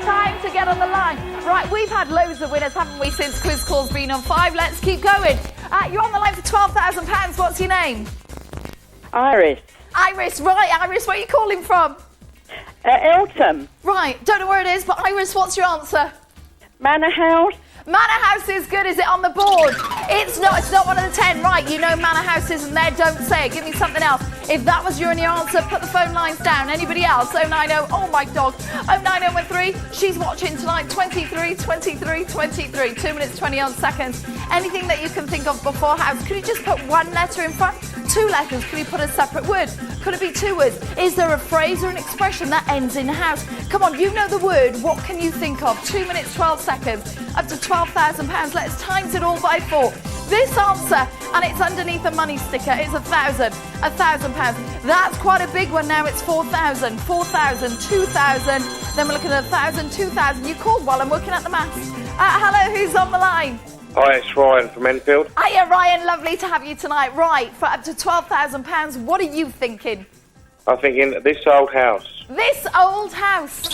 Time to get on the line. Right, we've had loads of winners, haven't we, since Quiz Call's been on 5. Let's keep going. You're on the line for £12,000. What's your name? Iris. Iris, right. Iris, where are you calling from? Eltham. Right, don't know where it is, but Iris, what's your answer? Manor House. Manor House is good. Is it on the board? It's not one of the 10. Right, you know Manor House isn't there. Don't say it. Give me something else. If that was your only answer, put the phone lines down. Anybody else? 090. Oh, my dog. 09013. She's watching tonight. 23. 2 minutes, 20 odd seconds. Anything that you can think of before house. Could you just put one letter in front? 2 letters. Could you put a separate word? Could it be 2 words? Is there a phrase or an expression that ends in house? Come on, you know the word. What can you think of? 2 minutes, 12 seconds. Up to £12,000. Let's times it all by 4. This answer, and it's underneath a money sticker, is £1,000. That's quite a big one now. It's 4,000, 4,000, 2,000. Then we're looking at 1,000, 2,000. You called while I'm working at the maths. Hello, who's on the line? Hi, it's Ryan from Enfield. Hiya, Ryan. Lovely to have you tonight. Right, for up to £12,000, what are you thinking? I'm thinking this old house. This old house.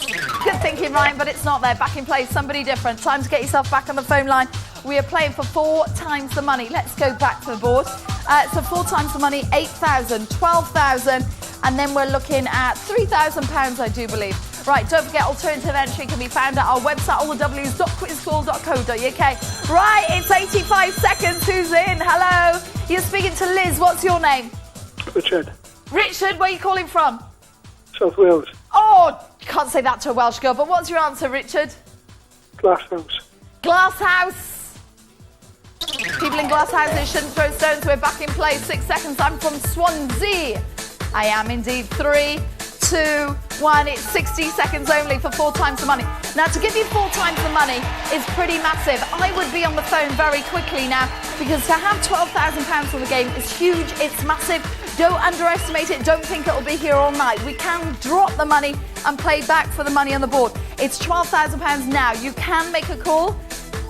Good thinking, Ryan, but it's not there. Back in place, somebody different. Time to get yourself back on the phone line. We are playing for 4 times the money. Let's go back to the board. So 4 times the money, 8,000, 12,000, and then we're looking at £3,000, I do believe. Right, don't forget, alternative entry can be found at our website, allthews.quizcall.co.uk. Right, it's 85 seconds. Who's in? Hello. You're speaking to Liz. What's your name? Richard. Richard, where are you calling from? South Wales. Oh, can't say that to a Welsh girl, but what's your answer, Richard? Glass House. Glass house. People in glass houses shouldn't throw stones. We're back in place. 6 seconds. I'm from Swansea. I am indeed. 3, 2, 1. It's 60 seconds only for 4 times the money. Now, to give you 4 times the money is pretty massive. I would be on the phone very quickly now, because to have £12,000 on the game is huge. It's massive. Don't underestimate it. Don't think it'll be here all night. We can drop the money and play back for the money on the board. It's £12,000 now. You can make a call,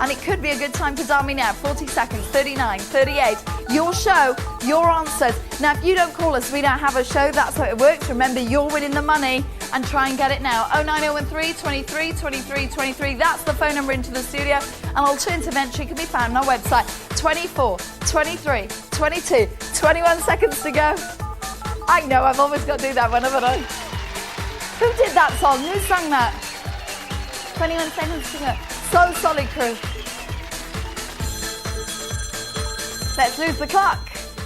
and it could be a good time to dial me now. 40 seconds, 39, 38. Your show, your answers. Now, if you don't call us, we don't have a show. That's how it works. Remember, you're winning the money, and try and get it now. 09013 23 23 23. That's the phone number into the studio. An alternative entry can be found on our website. 24, 23, 22, 21 seconds to go. I know, I've always got to do that one, haven't I? Who did that song? Who sang that? 21 seconds to go. So solid, crew. Let's lose the clock.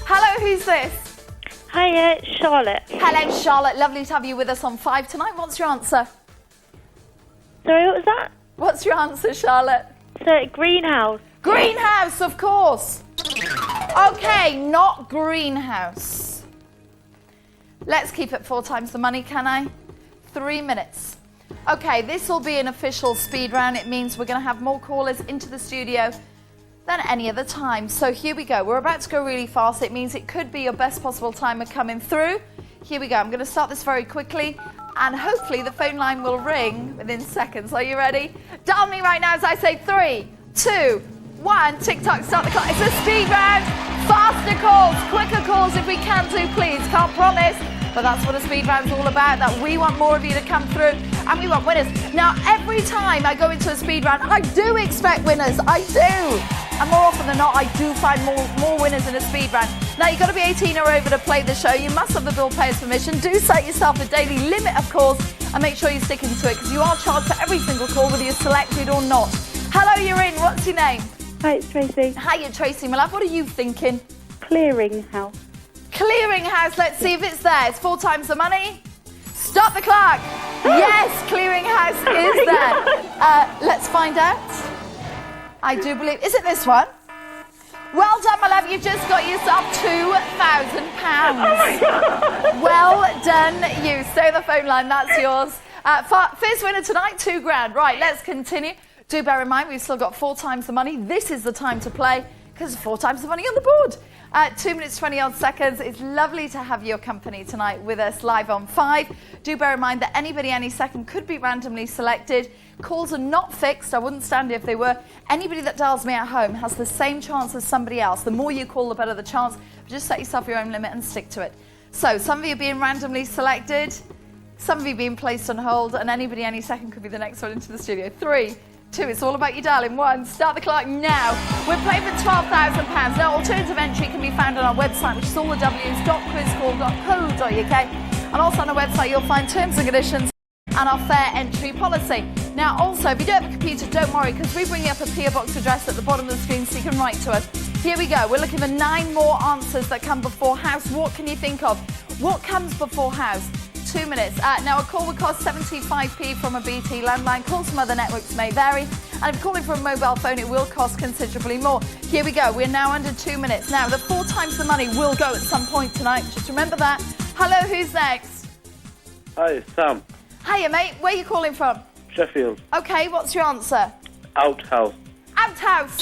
Hello, who's this? Hiya, Charlotte. Hello, Charlotte. Lovely to have you with us on 5 tonight. What's your answer? Sorry, what was that? What's your answer, Charlotte? So, greenhouse. Greenhouse, of course. Okay, not greenhouse. Let's keep it 4 times the money, can I? 3 minutes. Okay, this will be an official speed round. It means we're going to have more callers into the studio than any other time. So here we go. We're about to go really fast. It means it could be your best possible time of coming through. Here we go. I'm going to start this very quickly, and hopefully the phone line will ring within seconds. Are you ready? Dial me right now as I say 3, 2, 1. Tick-tock, start the clock. It's a speed round. Faster calls, quicker calls if we can do, please. Can't promise, but that's what a speed round's all about, that we want more of you to come through, and we want winners. Now, every time I go into a speed round, I do expect winners. I do. And more often than not, I do find more winners in a speed round. Now, you've got to be 18 or over to play the show. You must have the bill payer's permission. Do set yourself a daily limit of calls and make sure you're sticking to it, because you are charged for every single call, whether you're selected or not. Hello, you're in. What's your name? Hi, it's Tracy. Hiya, Tracy, my love. What are you thinking? Clearinghouse. Clearinghouse. Let's see if it's there. It's 4 times the money. Stop the clock. Yes, Clearinghouse is there. Let's find out. I do believe... Is it this one? Well done, my love. You've just got yourself £2,000. Oh, my God. Well done, you. Stay on the phone line. That's yours. First winner tonight, £2,000. Right, let's continue. Do bear in mind, we've still got 4 times the money. This is the time to play, because 4 times the money on the board. 2 minutes, 20 odd seconds. It's lovely to have your company tonight with us live on 5. Do bear in mind that anybody any second could be randomly selected. Calls are not fixed. I wouldn't stand here if they were. Anybody that dials me at home has the same chance as somebody else. The more you call, the better the chance. Just set yourself your own limit and stick to it. So some of you are being randomly selected. Some of you being placed on hold, and anybody any second could be the next one into the studio. 3, 2, it's all about you, darling. 1, start the clock now. We're playing for £12,000. Now, alternative entry can be found on our website, which is allthews.quizcall.co.uk. And also on our website, you'll find terms and conditions and our fair entry policy. Now, also, if you don't have a computer, don't worry, because we bring you up a PO box address at the bottom of the screen so you can write to us. Here we go. We're looking for 9 more answers that come before house. What can you think of? What comes before house? 2 minutes. Now, a call would cost 75p from a BT landline. Calls from other networks may vary. And if calling from a mobile phone, it will cost considerably more. Here we go. We're now under 2 minutes. Now, the 4 times the money will go at some point tonight. Just remember that. Hello, who's next? Hi, Sam. Hiya, mate. Where are you calling from? Sheffield. Okay, what's your answer? Outhouse. Outhouse.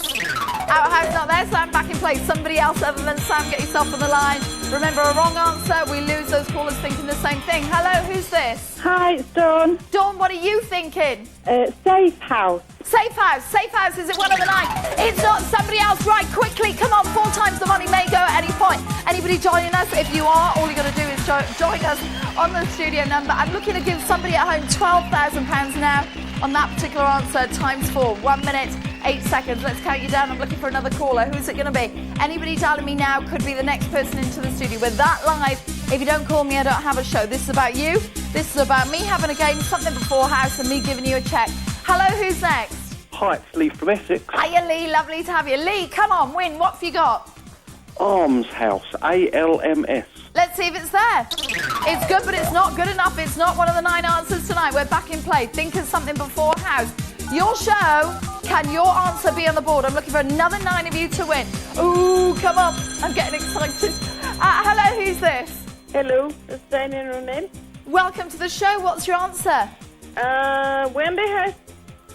Outhouse not there, Sam, back in place. Somebody else other than Sam, get yourself on the line. Remember, a wrong answer, we lose those callers thinking the same thing. Hello, who's this? Hi, it's Dawn. Dawn, what are you thinking? Safe house. Safe house. Safe house, is it one of the 9? It's not. Somebody else. Right, quickly, come on. 4 times the money may go at any point. Anybody joining us? If you are, all you got to do is join us on the studio number. I'm looking to give somebody at home £12,000 now on that particular answer, times 4. 1 minute, 8 seconds. Let's count you down. I'm looking for another caller. Who's it going to be? Anybody dialing me now could be the next person into the studio. We're that live. If you don't call me, I don't have a show. This is about you. This is about me having a game, something before house, and me giving you a check. Hello, who's next? Hi, it's Lee from Essex. Hiya, Lee. Lovely to have you. Lee, come on, win. What have you got? Arms House. ALMS. Let's see if it's there. It's good, but it's not good enough. It's not one of the 9 answers tonight. We're back in play. Think of something before house. Your show. Can your answer be on the board? I'm looking for another 9 of you to win. Ooh, come on. I'm getting excited. Hello, who's this? Hello, it's Daniel Ronan. Welcome to the show. What's your answer? Wendy House.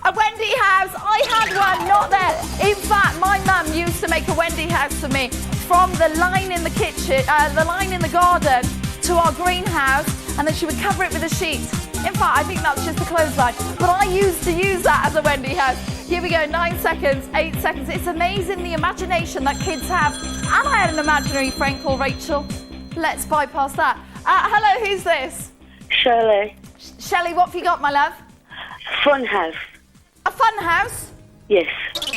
A Wendy house. I had one, not there. In fact, my mum used to make a Wendy house for me from the line in the kitchen, the line in the garden to our greenhouse, and then she would cover it with a sheet. In fact, I think that's just a clothesline. But I used to use that as a Wendy house. Here we go, 9 seconds, 8 seconds. It's amazing the imagination that kids have. And I had an imaginary friend called Rachel. Let's bypass that. Hello, who's this? Shirley. Shelley, what have you got, my love? Fun house. A fun house? Yes.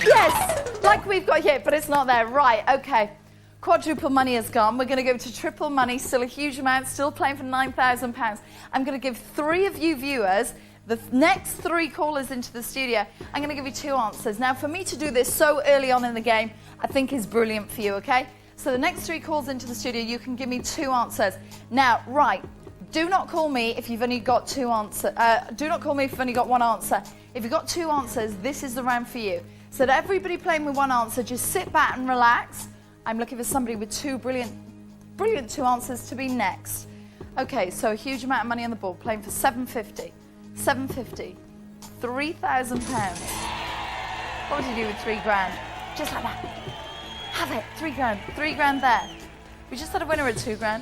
Yes, like we've got here, but it's not there. Right, okay. Quadruple money has gone. We're going to go to triple money, still a huge amount, still playing for £9,000. I'm going to give 3 of you viewers, the next 3 callers into the studio, I'm going to give you 2 answers. Now, for me to do this so early on in the game, I think is brilliant for you, okay? So the next 3 calls into the studio, you can give me 2 answers. Now, right, do not call me if you've only got 2 answers. Do not call me if you've only got 1 answer. If you've got 2 answers, this is the round for you. So that everybody playing with 1 answer, just sit back and relax. I'm looking for somebody with 2 brilliant 2 answers to be next. Okay, so a huge amount of money on the board, playing for £750, £3,000. What would you do with £3,000? Just like that. Have it, £3,000, £3,000 there. We just had a winner at £2,000.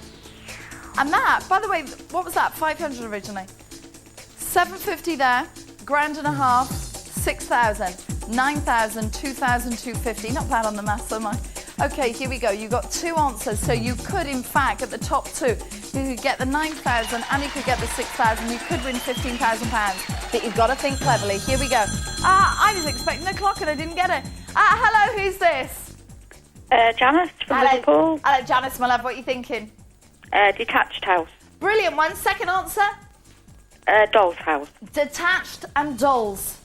And that, by the way, what was that? 500 originally. 750 there, £1,500, 6,000, 9,000, 2,250. Not bad on the maths, am I? Okay, here we go. You got 2 answers, so you could, in fact, get the top 2. You could get the 9,000 and you could get the 6,000. You could win £15,000. But you've got to think cleverly. Here we go. I was expecting a clock and I didn't get it. Hello, who's this? Janice from Liverpool. Hello, Janice, my love. What are you thinking? Detached house. Brilliant one. Second answer? Doll's house. Detached and dolls.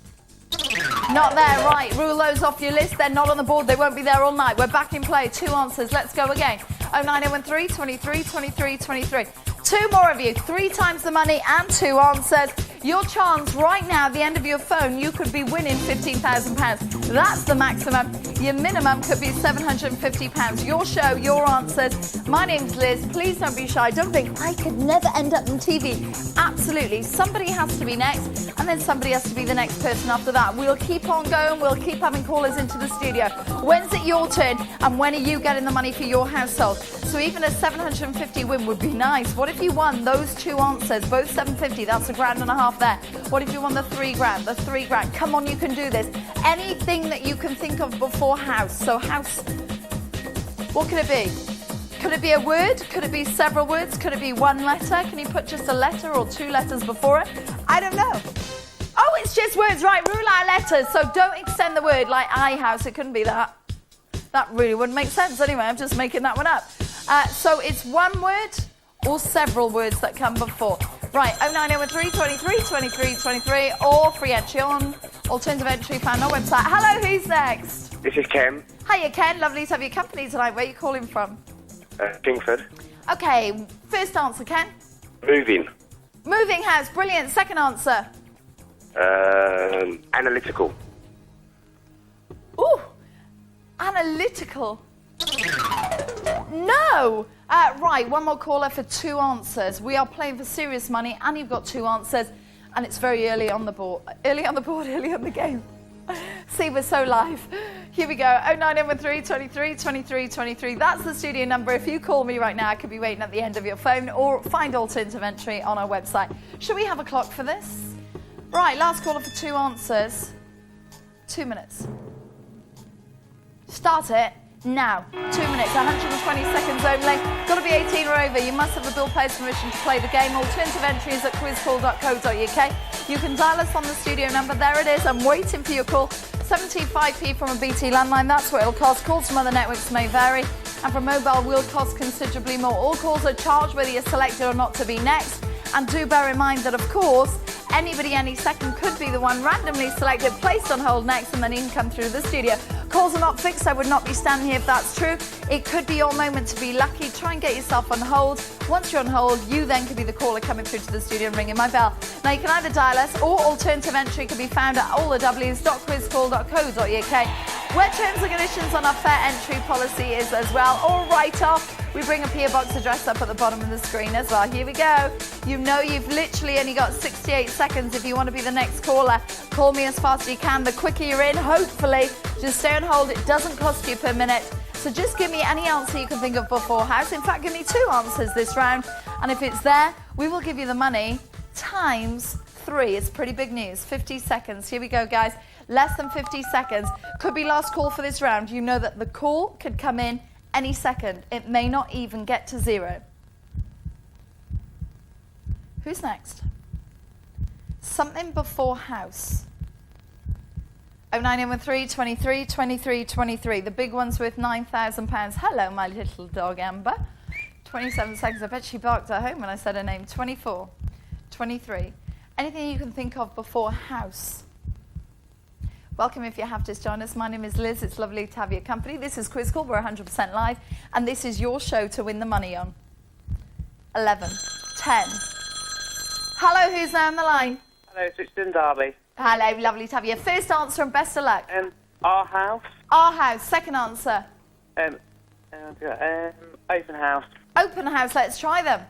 Not there, right. Rule those off your list. They're not on the board. They won't be there all night. We're back in play. 2 answers. Let's go again. 09013 23 23 23. 2 more of you. 3 times the money and 2 answers. Your chance right now, at the end of your phone, you could be winning £15,000. That's the maximum. Your minimum could be £750. Your show, your answers. My name's Liz. Please don't be shy. Don't think I could never end up on TV. Absolutely. Somebody has to be next, and then somebody has to be the next person after that. We'll keep on going. We'll keep having callers into the studio. When's it your turn, and when are you getting the money for your household? So even a 750 win would be nice. What if you won those 2 answers, both 750? That's £1,500 there. What if you won the £3,000? The £3,000. Come on, you can do this. Anything that you can think of before house. So house, what can it be? Could it be a word? Could it be several words? Could it be one letter? Can you put just a letter or two letters before it? I don't know. Oh, it's just words, right? Rule out letters, so don't extend the word like iHouse. It couldn't be that. That really wouldn't make sense anyway. I'm just making that one up. So it's one word or several words that come before. Right, 09013 23 23 23 or free entry on alternative entry found on our website. Hello, who's next? This is Ken. Hiya, Ken. Lovely to have your company tonight. Where are you calling from? Kingford. Okay, first answer, Ken. Moving. Moving house. Brilliant. Second answer. Analytical. Ooh, analytical. No. Right, one more caller for two answers. We are playing for serious money, and you've got two answers, and it's very early on the board. Early on the game. See, we're so live. Here we go. 09113 23 23 23. That's the studio number. If you call me right now, I could be waiting at the end of your phone, or find alternative entry on our website. Should we have a clock for this? Right, last caller for two answers. 2 minutes. Start it now. 2 minutes, 120 seconds only. Got to be 18 or over. You must have the Bill Player's permission to play the game. Alternative entries at quizcall.co.uk. You can dial us on the studio number. There it is. I'm waiting for your call. 75p from a BT landline. That's what it'll cost. Calls from other networks may vary. And from mobile will cost considerably more. All calls are charged whether you're selected or not to be next. And do bear in mind that, of course, anybody any second could be the one randomly selected, placed on hold next, and then you can come through the studio. Calls are not fixed. I would not be standing here if that's true. It could be your moment to be lucky. Try and get yourself on hold. Once you're on hold, you then could be the caller coming through to the studio and ringing my bell. Now, you can either dial us, or alternative entry can be found at allthews.quizcall.co.uk, where terms and conditions on our fair entry policy is as well. Or right off, we bring a PO box address up at the bottom of the screen as well. Here we go. You know you've literally only got 68 seconds if you want to be the next caller. Call me as fast as you can. The quicker you're in, hopefully, just stay on hold. It doesn't cost you per minute. So just give me any answer you can think of before house. In fact, give me two answers this round. And if it's there, we will give you the money times 3. It's pretty big news. 50 seconds. Here we go, guys. Less than 50 seconds. Could be last call for this round. You know that the call could come in any second. It may not even get to 0. Who's next? Something before house. 09113 23 23 23. The big one's worth £9,000. Hello, my little dog Amber. 27 seconds. I bet she barked at home when I said her name. 24, 23. Anything you can think of before house? Welcome if you have just joined us. My name is Liz. It's lovely to have your company. This is Quiz Call. We're 100% live. And this is your show to win the money on. 11, 10. Hello, who's now on the line? Hello, it's Richard Derby. Hello, lovely to have you. First answer and best of luck. Our house. Our house. Second answer. Open house. Open house. Let's try them.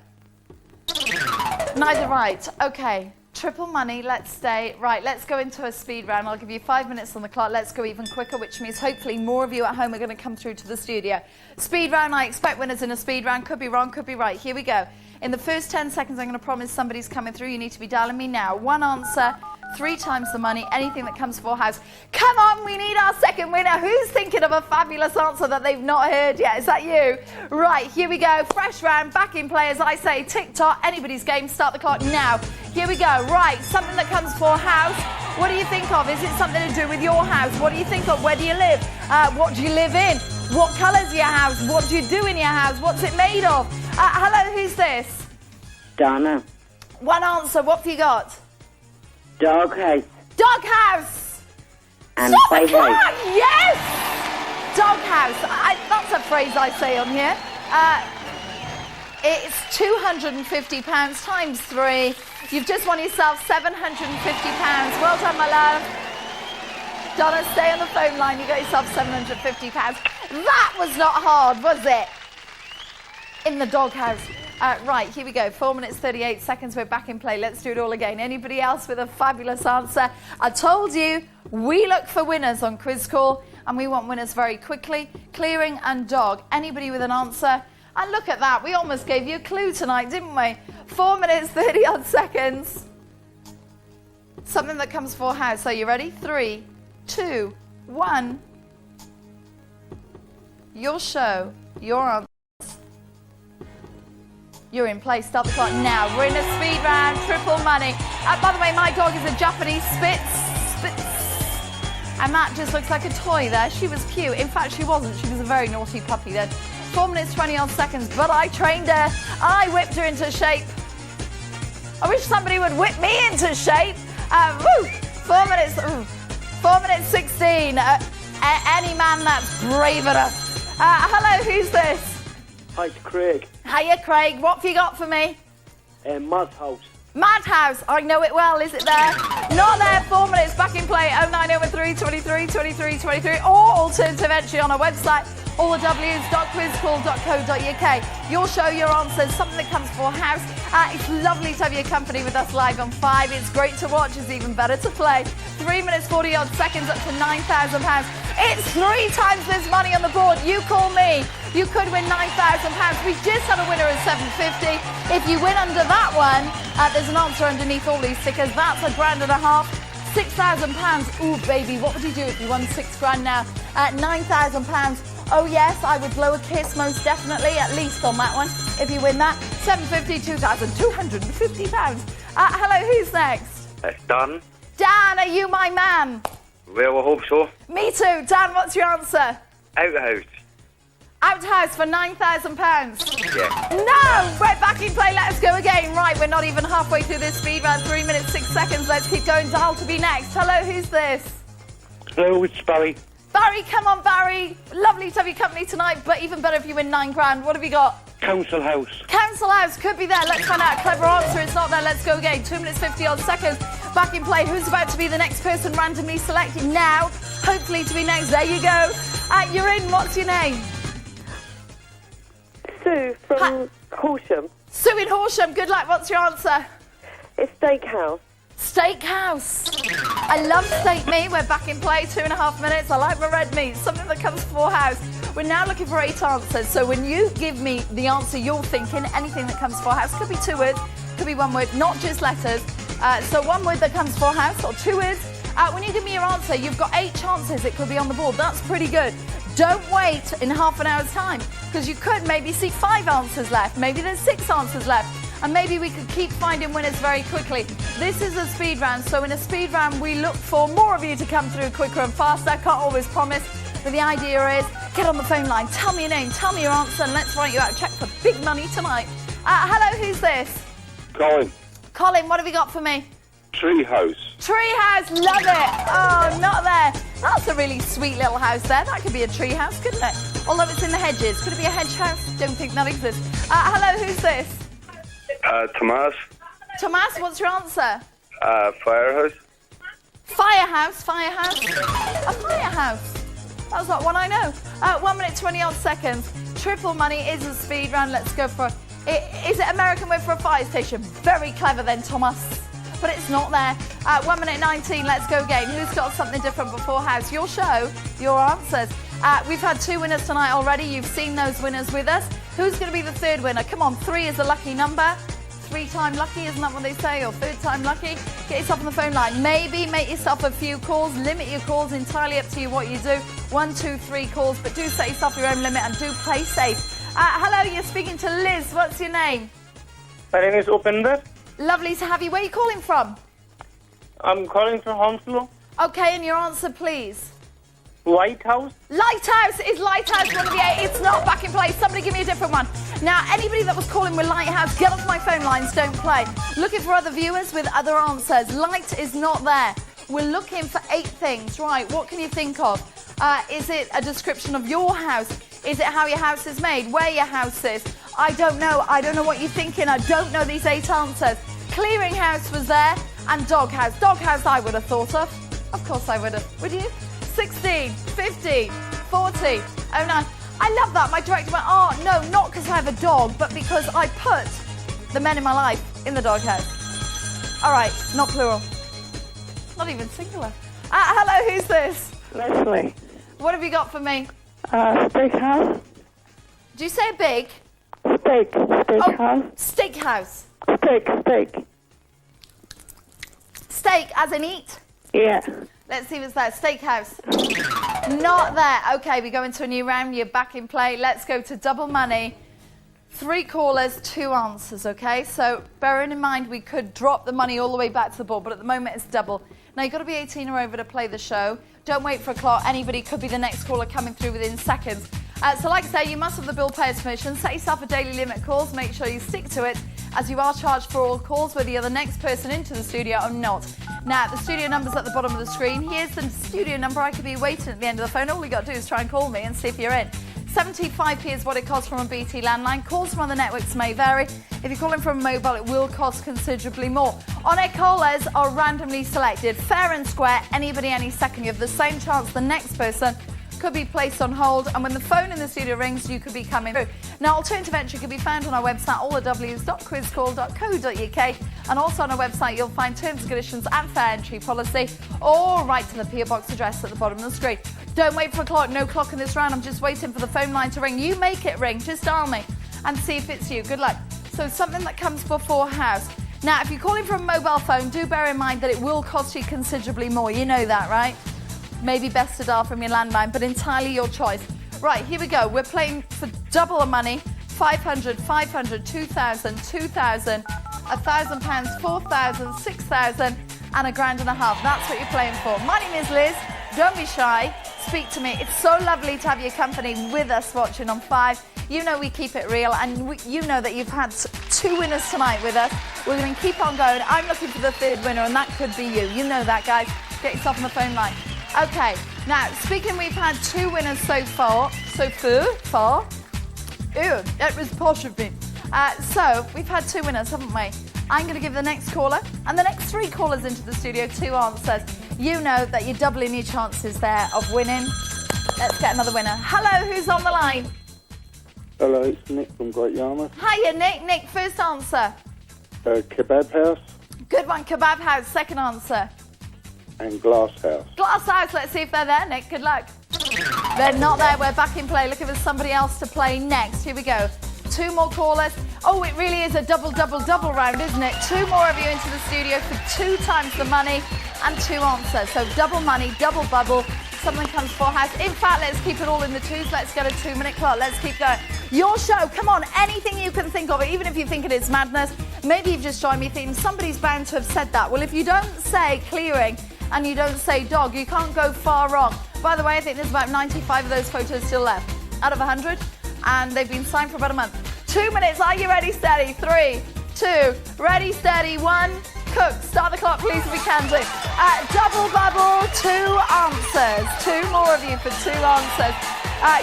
Neither right. Okay. Triple money. Let's stay. Right, let's go into a speed round. I'll give you 5 minutes on the clock. Let's go even quicker, which means hopefully more of you at home are going to come through to the studio. Speed round. I expect winners in a speed round. Could be wrong, could be right. Here we go. In the first 10 seconds, I'm going to promise somebody's coming through. You need to be dialing me now. One answer, 3 times the money, anything that comes for house. Come on, we need our second winner. Who's thinking of a fabulous answer that they've not heard yet? Is that you? Right, here we go. Fresh round, back in play, as I say. Tick-tock, anybody's game. Start the clock now. Here we go. Right, something that comes for house. What do you think of? Is it something to do with your house? What do you think of? Where do you live? What do you live in? What colour's your house? What do you do in your house? What's it made of? Hello, who's this? Donna. One answer. What have you got? Doghouse. Doghouse. And Stop the playhouse. clock. Yes. Doghouse. That's a phrase I say on here. It's £250 times 3. You've just won yourself £750. Well done, my love. Donna, stay on the phone line. You got yourself £750. That was not hard, was it? In the doghouse. Right, here we go. 4 minutes, 38 seconds. We're back in play. Let's do it all again. Anybody else with a fabulous answer? I told you, we look for winners on Quiz Call, and we want winners very quickly. Clearing and dog. Anybody with an answer? And look at that. We almost gave you a clue tonight, didn't we? 4 minutes, 30 odd seconds. Something that comes for house. Are you ready? 3, 2, 1. Your show, your answer. You're in play. Start the clock now. We're in a speed round, triple money. By the way, my dog is a Japanese Spitz. And that just looks like a toy there. She was cute. In fact, she wasn't. She was a very naughty puppy then. 4 minutes, 20 odd seconds, but I trained her. I whipped her into shape. I wish somebody would whip me into shape. 4 minutes, 4 minutes 16. Any man that's brave enough. Hello, who's this? Hi, it's Craig. Hiya, Craig. What have you got for me? Madhouse. Madhouse. I know it well. Is it there? Not there. 4 minutes. Back in play. 0903 23 23 23. Or alternative entry on our website. All the W's.quizpool.co.uk. You'll show your answers, something that comes for house. It's lovely to have your company with us live on 5. It's great to watch, it's even better to play. 3 minutes, 40 odd seconds, up to £9,000. It's 3 times this money on the board. You call me. You could win £9,000. We just had a winner of £750. If you win under that one, there's an answer underneath all these stickers. That's £1.5 grand. £6,000. Ooh, baby, what would you do if you won £6 grand now? £9,000. Oh yes, I would blow a kiss, most definitely, at least on that one, if you win that. £750, £2,250. Hello, who's next? It's Dan. Dan, are you my man? Well, I hope so. Me too. Dan, what's your answer? Outhouse. Outhouse for £9,000. Yeah. No! We're back in play. Let's go again. Right, we're not even halfway through this speed round. 3 minutes, 6 seconds. Let's keep going. Dial to be next. Hello, who's this? Hello, it's Barry. Barry, come on, Barry. Lovely to have your company tonight, but even better if you win £9 grand. What have you got? Council House. Council House could be there. Let's find out. Clever answer. It's not there. Let's go again. 2 minutes, 50 odd seconds. Back in play. Who's about to be the next person randomly selected now? Hopefully to be next. There you go. You're in. What's your name? Sue from Horsham. Sue in Horsham. Good luck. What's your answer? It's Steakhouse. Steakhouse. I love steak meat. We're back in play. 2.5 minutes. I like my red meat. Something that comes for house. We're now looking for 8 answers. So when you give me the answer you're thinking, anything that comes for house, could be 2 words, could be 1 word, not just letters. So 1 word that comes for house or 2 words. When you give me your answer, you've got 8 chances it could be on the board. That's pretty good. Don't wait in half an hour's time, because you could maybe see 5 answers left. Maybe there's 6 answers left. And maybe we could keep finding winners very quickly. This is a speed round, so in a speed round, we look for more of you to come through quicker and faster. Can't always promise, but the idea is get on the phone line, tell me your name, tell me your answer, and let's write you out a check for big money tonight. Hello, who's this? Colin. Colin, what have you got for me? Treehouse. Treehouse, love it. Oh, not there. That's a really sweet little house there. That could be a tree house, couldn't it? Although it's in the hedges. Could it be a hedge house? Don't think that exists. Hello, who's this? Tomas. Tomas, what's your answer? Firehouse. Firehouse, firehouse. A firehouse. That's not one I know. 1 minute, 20 odd seconds. Triple money is a speed round. Let's go for it. Is it American word for a fire station? Very clever then, Thomas. But it's not there. 1 minute 19, let's go again. Who's got something different before house? You'll show your answers. We've had 2 winners tonight already. You've seen those winners with us. Who's going to be the 3rd winner? Come on, 3 is a lucky number. 3-time lucky, isn't that what they say? Or 3rd time lucky? Get yourself on the phone line. Maybe make yourself a few calls. Limit your calls, entirely up to you what you do. 1, 2, 3 calls, but do set yourself your own limit and do play safe. Hello, you're speaking to Liz. What's your name? My name is Upinder. Lovely to have you. Where are you calling from? I'm calling from Hounslow. Okay, and your answer, please. White House. Lighthouse. Is Lighthouse one of the 8? It's not. Back in place. Somebody give me a different one. Now, anybody that was calling with Lighthouse, get off my phone lines. Don't play. Looking for other viewers with other answers. Light is not there. We're looking for 8 things. Right, what can you think of? Is it a description of your house? Is it how your house is made? Where your house is? I don't know. I don't know what you're thinking. I don't know these 8 answers. Clearinghouse was there, and doghouse. Doghouse I would have thought of. Of course I would have. Would you? 16, 15, 40, 09. I love that. My director went, oh, no, not because I have a dog, but because I put the men in my life in the doghouse. All right, not plural. Not even singular. Hello, who's this? Leslie. What have you got for me? Steakhouse. Do you say big? Steakhouse. Steakhouse. Steak. Steak, as in eat? Yeah. Let's see what's there. Steakhouse. Not there. Okay, we go into a new round. You're back in play. Let's go to double money. 3 callers, 2 answers, okay? So bearing in mind we could drop the money all the way back to the board, but at the moment it's double. Now you've got to be 18 or over to play the show. Don't wait for a clock. Anybody could be the next caller coming through within seconds. So like I say, you must have the bill payer's permission. Set yourself a daily limit of calls. Make sure you stick to it, as you are charged for all calls, whether you're the next person into the studio or not. Now, the studio number's at the bottom of the screen. Here's the studio number. I could be waiting at the end of the phone. All you got to do is try and call me and see if you're in. 75p is what it costs from a BT landline. Calls from other networks may vary. If you're calling from a mobile, it will cost considerably more. On-air callers are randomly selected, fair and square, anybody, any second. You have the same chance the next person could be placed on hold, and when the phone in the studio rings, you could be coming through. Now, alternative entry can be found on our website, allthews.quizcall.co.uk, and also on our website you'll find terms and conditions and fair entry policy, or write to the PO box address at the bottom of the screen. Don't wait for a clock, no clock in this round. I'm just waiting for the phone line to ring. You make it ring, just dial me and see if it's you. Good luck. So something that comes before house. Now, if you're calling from a mobile phone, do bear in mind that it will cost you considerably more. You know that, right? Maybe best to dial from your landline, but entirely your choice. Right, here we go. We're playing for double the money. 500, 500, 2,000, 2,000, £1,000, 4,000, 6,000, and £1,500. That's what you're playing for. My name is Liz. Don't be shy. Speak to me. It's so lovely to have your company with us watching on 5. You know we keep it real, and you know that you've had 2 winners tonight with us. We're going to keep on going. I'm looking for the 3rd winner, and that could be you. You know that, guys. Get yourself on the phone line. Okay, now, speaking, we've had 2 winners so far. Ew, that was posh of me. So, we've had 2 winners, haven't we? I'm going to give the next caller, and the next 3 callers into the studio 2 answers. You know that you're doubling your chances there of winning. Let's get another winner. Hello, who's on the line? Hello, it's Nick from Great Yarmouth. Hiya, Nick. Nick, first answer. Kebab House Good one, Kebab House. Second answer. and Glass House. Glass House, let's see if they're there, Nick. Good luck. They're not there. We're back in play. Looking for somebody else to play next. Here we go. 2 more callers. Oh, it really is a double round, isn't it? 2 more of you into the studio for 2 times the money and 2 answers. So double money, double bubble. Something comes for house. In fact, let's keep it all in the 2s. Let's get a 2-minute clock. Let's keep going. Your show, come on, anything you can think of, even if you think it is madness. Maybe you've just joined me thinking somebody's bound to have said that. Well, if you don't say clearing and you don't say dog, you can't go far wrong. By the way, I think there's about 95 of those photos still left out of 100, and they've been signed for about a month. 2 minutes, are you ready, steady? 3, 2, ready, steady, 1, cook. Start the clock, please, if we can do. Double bubble, 2 answers. 2 more of you for 2 answers.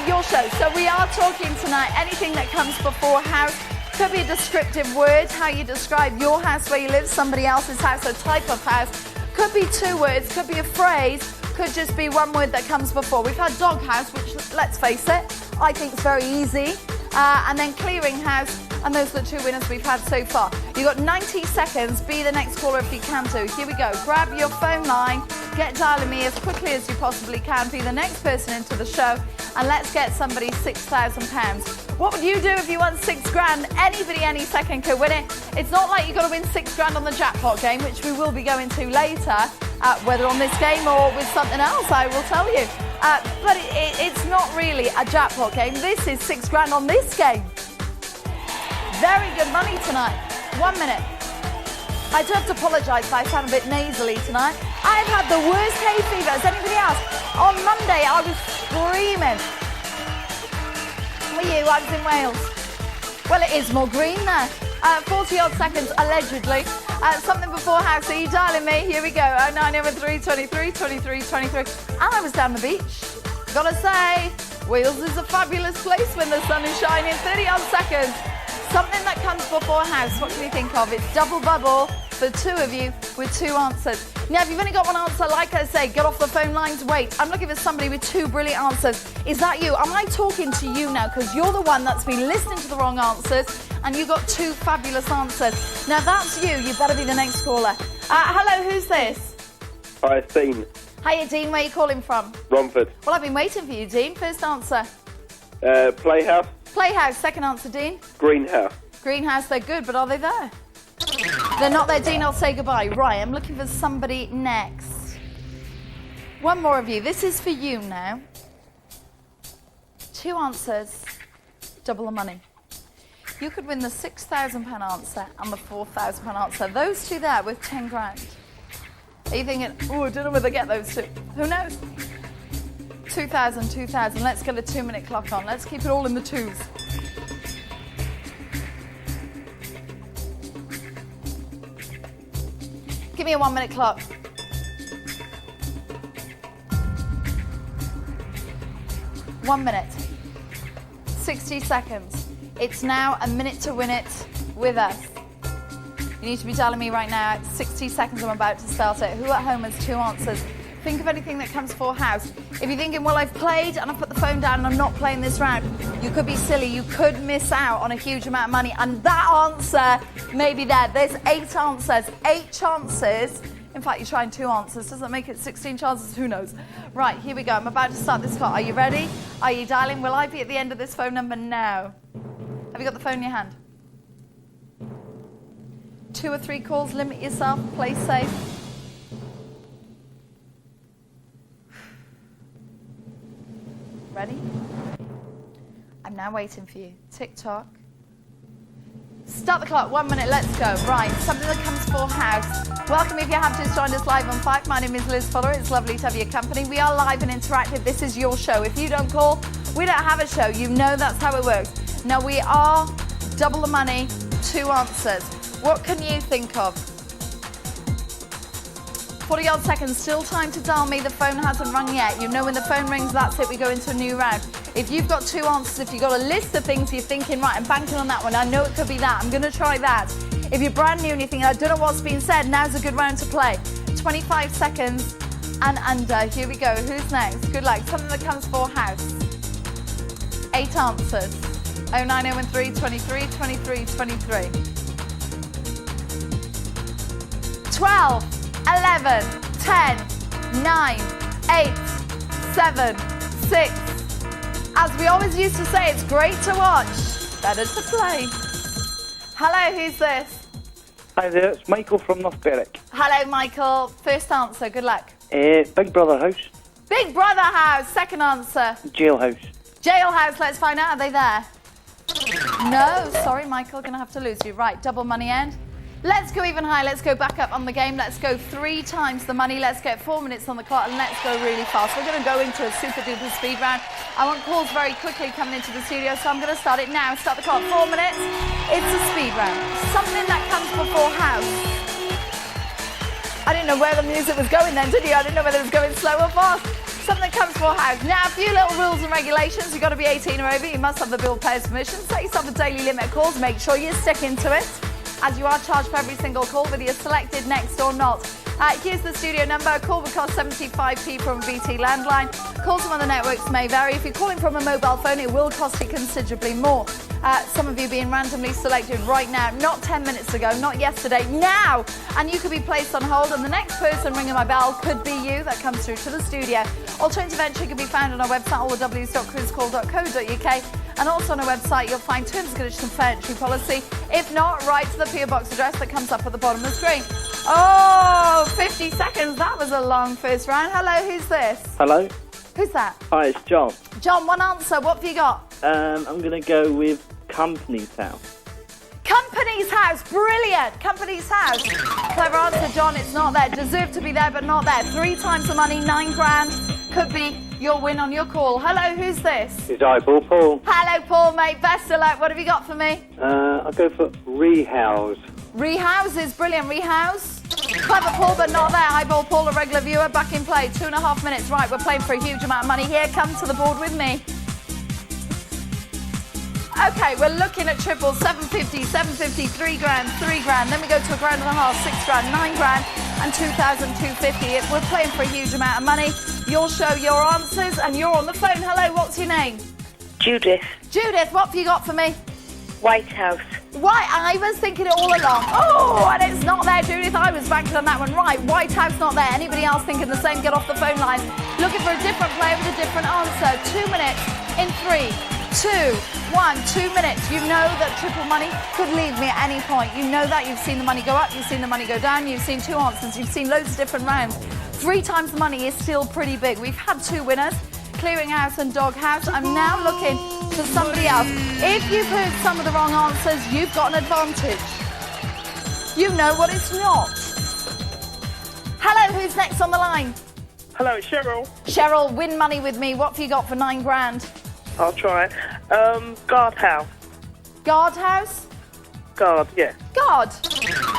Your show. So we are talking tonight, anything that comes before house. Could be a descriptive word, how you describe your house where you live, somebody else's house, a type of house. Could be 2 words, could be a phrase, could just be 1 word that comes before. We've had dog house, which, let's face it, I think is very easy. And then clearing house, and those are the 2 winners we've had so far. You've got 90 seconds. Be the next caller if you can to. Here we go. Grab your phone line, get dialing me as quickly as you possibly can. Be the next person into the show, and let's get somebody £6,000. What would you do if you won 6 grand? Anybody, any second could win it. It's not like you've got to win 6 grand on the jackpot game, which we will be going to later, whether on this game or with something else, I will tell you. But it's not really a jackpot game. This is 6 grand on this game. Very good money tonight. 1 minute. I do have to apologise if I sound a bit nasally tonight. I've had the worst hay fever as anybody else. On Monday, I was screaming. Were you? I was in Wales. Well, it is more green there. 40 odd seconds, allegedly. Something before house. Are you dialing me? Here we go. 0903 23 23 23. And I was down the beach. Gotta say, Wales is a fabulous place when the sun is shining. 30 odd seconds. Something that comes before house. What can you think of? It's double bubble for 2 of you with 2 answers. Now, if you've only got 1 answer, like I say, get off the phone lines. Wait, I'm looking for somebody with 2 brilliant answers. Is that you? Am I talking to you now? Because you're the one that's been listening to the wrong answers, and you got 2 fabulous answers. Now, that's you. You better be the next caller. Hello, who's this? Hi, it's Dean. Hiya, Dean. Where are you calling from? Romford. Well, I've been waiting for you, Dean. First answer. Playhouse. Playhouse. Second answer, Dean. Greenhouse. Greenhouse, they're good, but are they there? They're not there, Dean. I'll say goodbye. Right, I'm looking for somebody next. 1 more of you. This is for you now. 2 answers, double the money. You could win the £6,000 answer and the £4,000 answer. Those two there with 10 grand. Are you thinking, oh, I don't know whether they get those two? Who knows? 2,000, 2,000. Let's get a 2-minute clock on. Let's keep it all in the twos. Give me a 1-minute clock. One minute. 60 seconds. It's now a minute to win it with us. You need to be dialing me right now. 60 seconds, I'm about to start it. Who at home has 2 answers? Think of anything that comes for house. If you're thinking, well, I've played and I've put the phone down and I'm not playing this round, you could be silly. You could miss out on a huge amount of money. And that answer may be there. There's 8 answers, 8 chances. In fact, you're trying 2 answers. Does that make it 16 chances? Who knows? Right, here we go. I'm about to start this clock. Are you ready? Are you dialing? Will I be at the end of this phone number now? Have you got the phone in your hand? 2 or 3 calls. Limit yourself. Play safe. Ready? I'm now waiting for you. Tick-tock. Start the clock. 1 minute. Let's go. Right. Something that comes for house. Welcome if you have just joined us live on 5. My name is Liz Fuller. It's lovely to have your company. We are live and interactive. This is your show. If you don't call, we don't have a show. You know that's how it works. Now, we are double the money, 2 answers. What can you think of? 40-odd seconds, still time to dial me. The phone hasn't rung yet. You know when the phone rings, that's it. We go into a new round. If you've got 2 answers, if you've got a list of things you're thinking, right, I'm banking on that one. I know it could be that. I'm going to try that. If you're brand new and you're thinking, I don't know what's been said, now's a good round to play. 25 seconds and under. Here we go. Who's next? Good luck. Something that comes for house. 8 answers. 09013 23 23 23. 12. 11, 10, 9, 8, 7, 6. As we always used to say, it's great to watch, better to play. Hello, who's this? Hi there, it's Michael from North Berwick. Hello, Michael. First answer, good luck. Big Brother house. Big Brother house. Second answer. Jailhouse. Jailhouse, let's find out. Are they there? No, sorry, Michael, gonna have to lose you. Right, double money end. Let's go even higher. Let's go back up on the game. Let's go 3 times the money. Let's get 4 minutes on the clock and let's go really fast. We're going to go into a super duper speed round. I want calls very quickly coming into the studio, so I'm going to start it now. Start the clock. 4 minutes. It's a speed round. Something that comes before house. I didn't know where the music was going then, did you? I didn't know whether it was going slow or fast. Something that comes before house. Now, a few little rules and regulations. You've got to be 18 or over. You must have the bill payer's permission. Set yourself a daily limit of calls. Make sure you stick into it, as you are charged for every single call, whether you're selected next or not. Here's the studio number. A call would cost 75p from a BT landline. Calls from other networks may vary. If you're calling from a mobile phone, it will cost you considerably more. Some of you being randomly selected right now, not 10 minutes ago, not yesterday, now! And you could be placed on hold, and the next person ringing my bell could be you. That comes through to the studio. Alternative entry can be found on our website, allthews.cruisecall.co.uk. And also on our website, you'll find terms and conditions for entry policy. If not, write to the PO Box address that comes up at the bottom of the screen. Oh, 50 seconds. That was a long first round. Hello, who's this? Hello. Who's that? Hi, it's John. John, one answer. What have you got? I'm going to go with Company's House. Company's house. Brilliant. Company's house. Clever answer, John. It's not there. Deserved to be there, but not there. 3 times the money, 9 grand. Could be your win on your call. Hello, who's this? It's Eyeball Paul. Hello, Paul, mate. Best of luck. What have you got for me? I'll go for Rehouse. Rehouse is brilliant. Rehouse. Clever Paul, but not there. Eyeball Paul, a regular viewer, back in play. 2.5 minutes. Right, we're playing for a huge amount of money here. Come to the board with me. Okay, we're looking at triples. 750, 750, 3 grand, 3 grand. Then we go to £1.5 grand, 6 grand, 9 grand, and 2,250. We're playing for a huge amount of money. You'll show your answers, and you're on the phone. Hello, what's your name? Judith. Judith, what have you got for me? White House. Right, I was thinking it all along. Oh, and it's not there, Judith. I was banking on that one. Right, White House not there. Anybody else thinking the same? Get off the phone line. Looking for a different player with a different answer. 2 minutes in 3, 2, 1. 2 minutes. You know that triple money could leave me at any point. You know that. You've seen the money go up. You've seen the money go down. You've seen 2 answers. You've seen loads of different rounds. 3 times the money is still pretty big. We've had 2 winners, Clearinghouse and Doghouse. I'm now looking for somebody else. If you've heard some of the wrong answers, you've got an advantage. You know what it's not. Hello, who's next on the line? Hello, it's Cheryl. Cheryl, win money with me. What have you got for £9,000? I'll try it. Guardhouse. Guardhouse? Guard, yeah. God,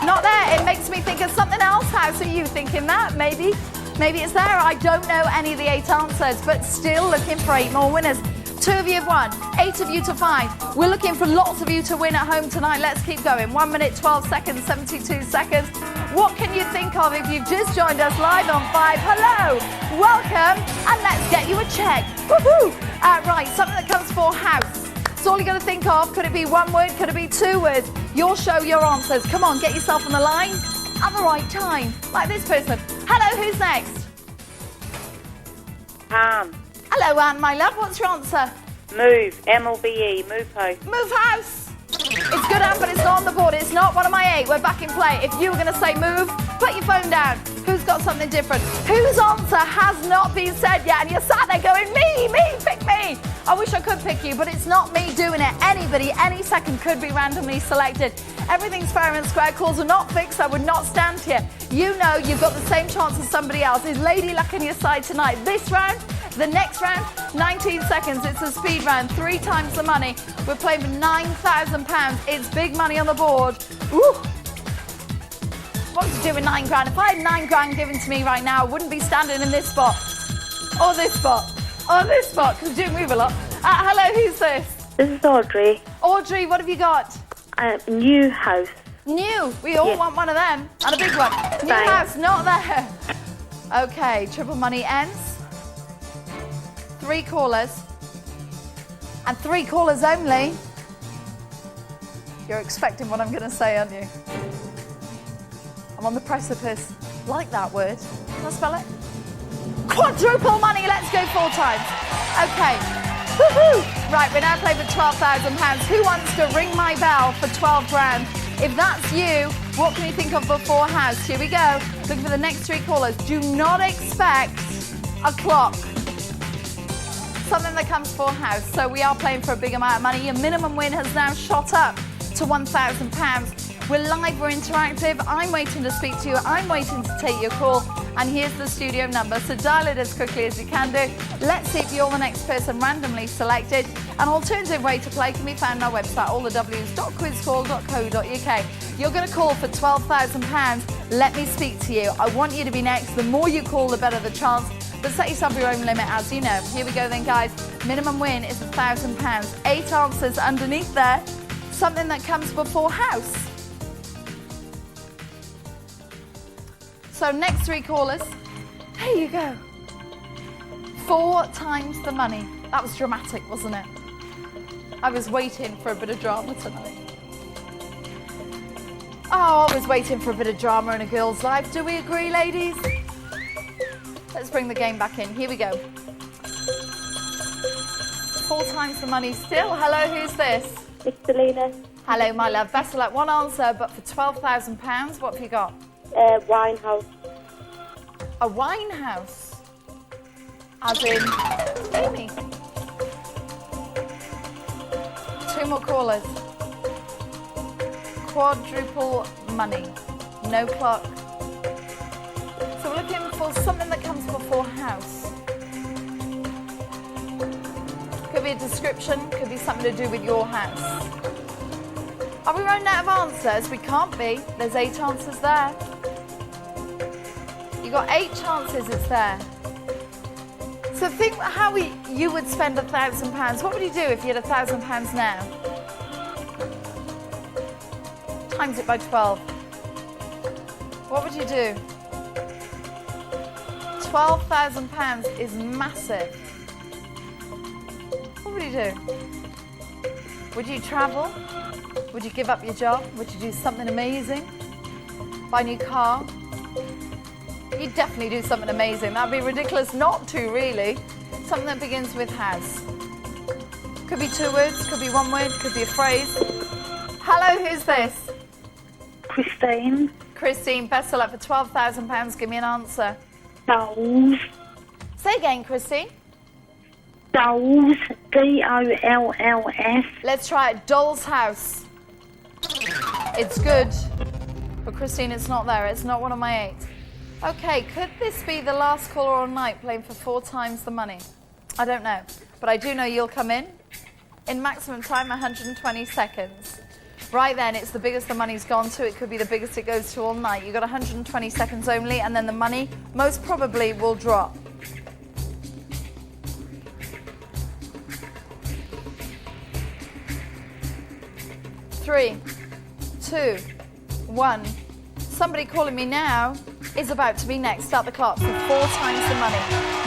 not there. It makes me think of something else. House, are you thinking that? Maybe it's there. I don't know any of the 8 answers, but still looking for 8 more winners. 2 of you have won, 8 of you to find. We're looking for lots of you to win at home tonight. Let's keep going. 1 minute, 12 seconds, 72 seconds. What can you think of if you've just joined us live on 5? Hello, welcome, and let's get you a check. Woohoo! Right, something that comes for house. It's all you're going to think of. Could it be 1 word? Could it be 2 words? You'll show your answers. Come on, get yourself on the line at the right time. Like this person. Hello, who's next? Anne. Hello, Anne, my love. What's your answer? Move. M-O-V-E. Move house. Move house. It's good, Anne, but it's not on the board. It's not one of my 8. We're back in play. If you were going to say move, put your phone down. Who's got something different? Whose answer has not been said yet? And you're sat there going, me, pick me. I wish I could pick you, but it's not me doing it. Anybody, any second could be randomly selected. Everything's fair and square. Calls are not fixed. I would not stand here. You know you've got the same chance as somebody else. Is Lady Luck on your side tonight? This round, the next round, 19 seconds. It's a speed round. 3 times the money. We're playing with £9,000. It's big money on the board. Ooh. What would you do with £9,000? If I had £9,000 given to me right now, I wouldn't be standing in this spot. Or this spot. Or this spot, because you do move a lot. Hello, who's this? This is Audrey. Audrey, what have you got? New house. New. We all want one of them. And a big one. New Thanks. house, not there. Okay, triple money ends. 3 callers. And 3 callers only. You're expecting what I'm going to say, aren't you? I'm on the precipice. Like that word. Can I spell it? Quadruple money. Let's go 4 times. Okay. Woohoo! Right, we're now playing for £12,000. Who wants to ring my bell for 12 grand? If that's you, what can you think of before house? Here we go. Looking for the next 3 callers. Do not expect a clock. Something that comes for house. So we are playing for a big amount of money. Your minimum win has now shot up to £1,000. We're live, we're interactive. I'm waiting to speak to you. I'm waiting to take your call. And here's the studio number. So dial it as quickly as you can do. Let's see if you're the next person randomly selected. An alternative way to play can be found on our website, allthews.quizcall.co.uk. You're going to call for £12,000. Let me speak to you. I want you to be next. The more you call, the better the chance. But set yourself your own limit, as you know. Here we go then, guys. Minimum win is £1,000. 8 answers underneath there. Something that comes before house. So next 3 callers. There you go. 4 times the money. That was dramatic, wasn't it? I was waiting for a bit of drama tonight. Oh, I was waiting for a bit of drama in a girl's life. Do we agree, ladies? Let's bring the game back in. Here we go. 4 times the money still. Hello, who's this? It's Selena. Hello, my love. Best of luck. 1 answer, but for £12,000, what have you got? Wine house. A wine house? As in Amy. 2 more callers. Quadruple money. No clock. So we're looking for something that comes before house. Could be a description, could be something to do with your house. Are we running out of answers? We can't be. There's 8 answers there. You've got 8 chances, it's there. So think how you would spend £1,000. What would you do if you had £1,000 now? Times it by 12. What would you do? £12,000 is massive. What would you do? Would you travel? Would you give up your job? Would you do something amazing? Buy a new car? You'd definitely do something amazing. That'd be ridiculous not to, really. Something that begins with has. Could be 2 words, could be 1 word, could be a phrase. Hello, who's this? Christine. Christine, best of luck for £12,000. Give me an answer. House. Say again, Christine. Dolls. DOLLS. Let's try it. Doll's House. It's good. But Christine, it's not there. It's not one of my 8. Okay, could this be the last caller all night playing for 4 times the money? I don't know. But I do know you'll come in maximum time, 120 seconds. Right then, it's the biggest the money's gone to. It could be the biggest it goes to all night. You've got 120 seconds only, and then the money most probably will drop. Three, 2, 1. Somebody calling me now is about to be next. Start the clock for 4 times the money.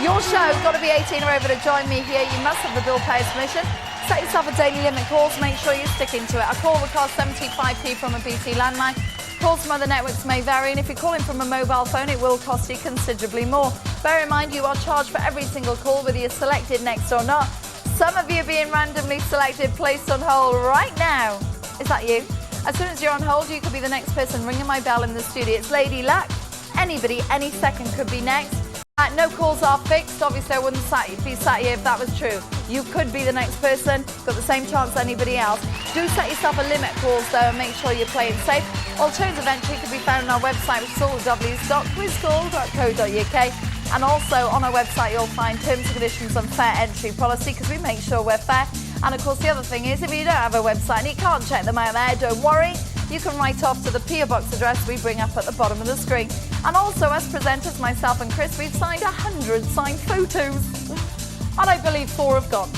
Your show's got to be 18 or over to join me here. You must have the bill payer's permission. Set yourself a daily limit calls. Make sure you're sticking to it. A call will cost 75p from a BT landline. Calls from other networks may vary, and if you're calling from a mobile phone, it will cost you considerably more. Bear in mind, you are charged for every single call, whether you're selected next or not. Some of you are being randomly selected, placed on hold right now. Is that you? As soon as you're on hold, you could be the next person ringing my bell in the studio. It's Lady Luck. Anybody, any second could be next. No calls are fixed. Obviously, I wouldn't be sat here if that was true. You could be the next person, got the same chance as anybody else. Do set yourself a limit calls, though, and make sure you're playing safe. Alternative entry can be found on our website, which is allws.quizcall.co.uk. And also on our website, you'll find terms and conditions and fair entry policy, because we make sure we're fair. And of course, the other thing is, if you don't have a website and you can't check them out there, don't worry. You can write off to the PO Box address we bring up at the bottom of the screen. And also, as presenters, myself and Chris, we've signed 100 signed photos. And I believe 4 have gone.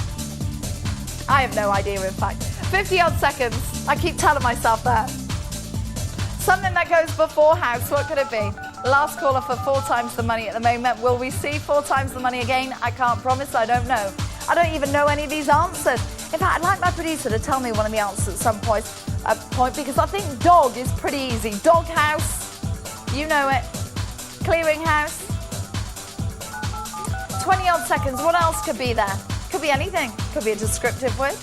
I have no idea, in fact. 50-odd seconds. I keep telling myself that. Something that goes before house, what could it be? Last caller for 4 times the money at the moment. Will we see 4 times the money again? I can't promise, I don't know. I don't even know any of these answers. In fact, I'd like my producer to tell me one of the answers at some point, because I think dog is pretty easy. Dog house, you know it. Clearing house. 20-odd seconds, what else could be there? Could be anything. Could be a descriptive word.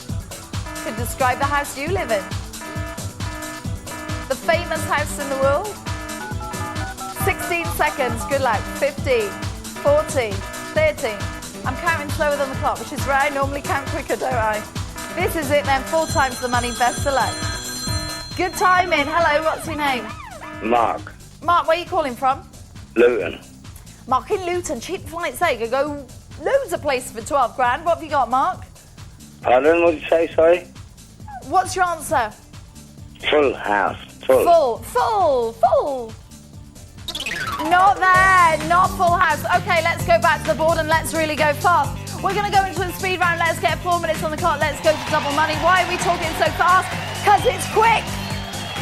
Could describe the house you live in. The famous house in the world. 16 seconds, good luck. 15, 14, 13. I'm counting slower than the clock, which is where I normally count quicker, don't I? This is it then, 4 times the money, best of luck. Good timing. Hello, what's your name? Mark. Mark, where are you calling from? Luton. Mark in Luton, cheap flights there. You could go loads of places for 12 grand. What have you got, Mark? Pardon, what did you say, sorry? What's your answer? Full house. Full. Full. Not there, not full house. Okay, let's go back to the board and let's really go fast. We're going to go into the speed round. Let's get 4 minutes on the clock. Let's go to double money. Why are we talking so fast? Because it's quick.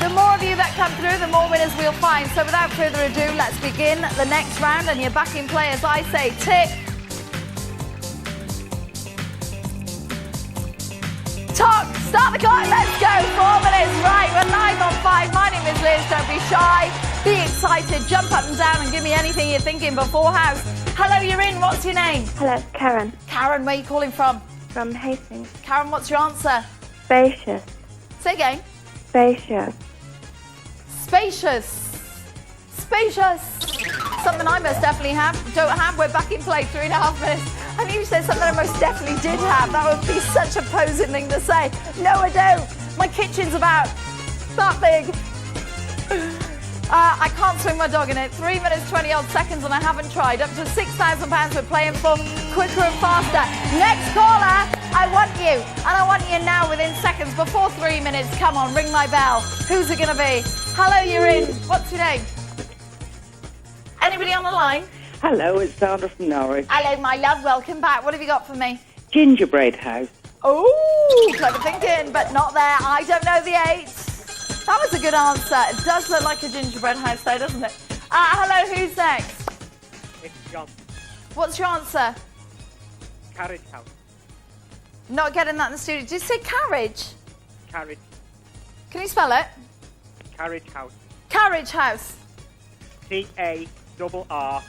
The more of you that come through, the more winners we'll find. So without further ado, let's begin the next round. And you're back in play as I say tick. Talk. Start the clock. Let's go. 4 minutes. Right, we're live on 5. My name is Liz. Don't be shy. Be excited. Jump up and down and give me anything you're thinking before house. Hello, you're in. What's your name? Hello, Karen. Karen, where are you calling from? From Hastings. Karen, what's your answer? Spacious. Say again. Spacious. Spacious. Spacious. Something I most definitely don't have. We're back in play, 3.5 minutes. I knew you said something I most definitely did have. That would be such a posing thing to say. No, I don't. My kitchen's about that big. I can't swing my dog in it. 3 minutes, 20-odd seconds, and I haven't tried. Up to £6,000 we're playing for. Quicker and faster. Next caller, I want you. And I want you now within seconds, before 3 minutes. Come on, ring my bell. Who's it going to be? Hello, you're in. What's your name? Anybody on the line? Hello, it's Sandra from Norwich. Hello, my love. Welcome back. What have you got for me? Gingerbread house. Oh, clever thinking, but not there. I don't know the 8. That was a good answer. It does look like a gingerbread house, though, doesn't it? Hello, who's next? It's John. What's your answer? Carriage house. Not getting that in the studio. Did you say carriage? Carriage. Can you spell it? Carriage house. Carriage house. C-A-R-R.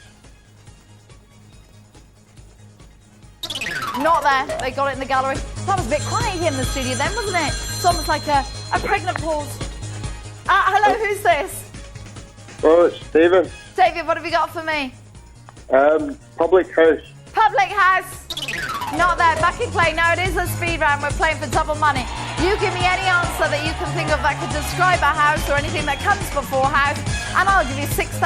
Not there. They got it in the gallery. That was a bit quiet here in the studio then, wasn't it? It's almost like a pregnant pause. Hello, who's this? Oh, it's Stephen. David, what have you got for me? Public house. Public house. Not there. Back in play. Now it is a speed round. We're playing for double money. You give me any answer that you can think of that could describe a house or anything that comes before house, and I'll give you £6,000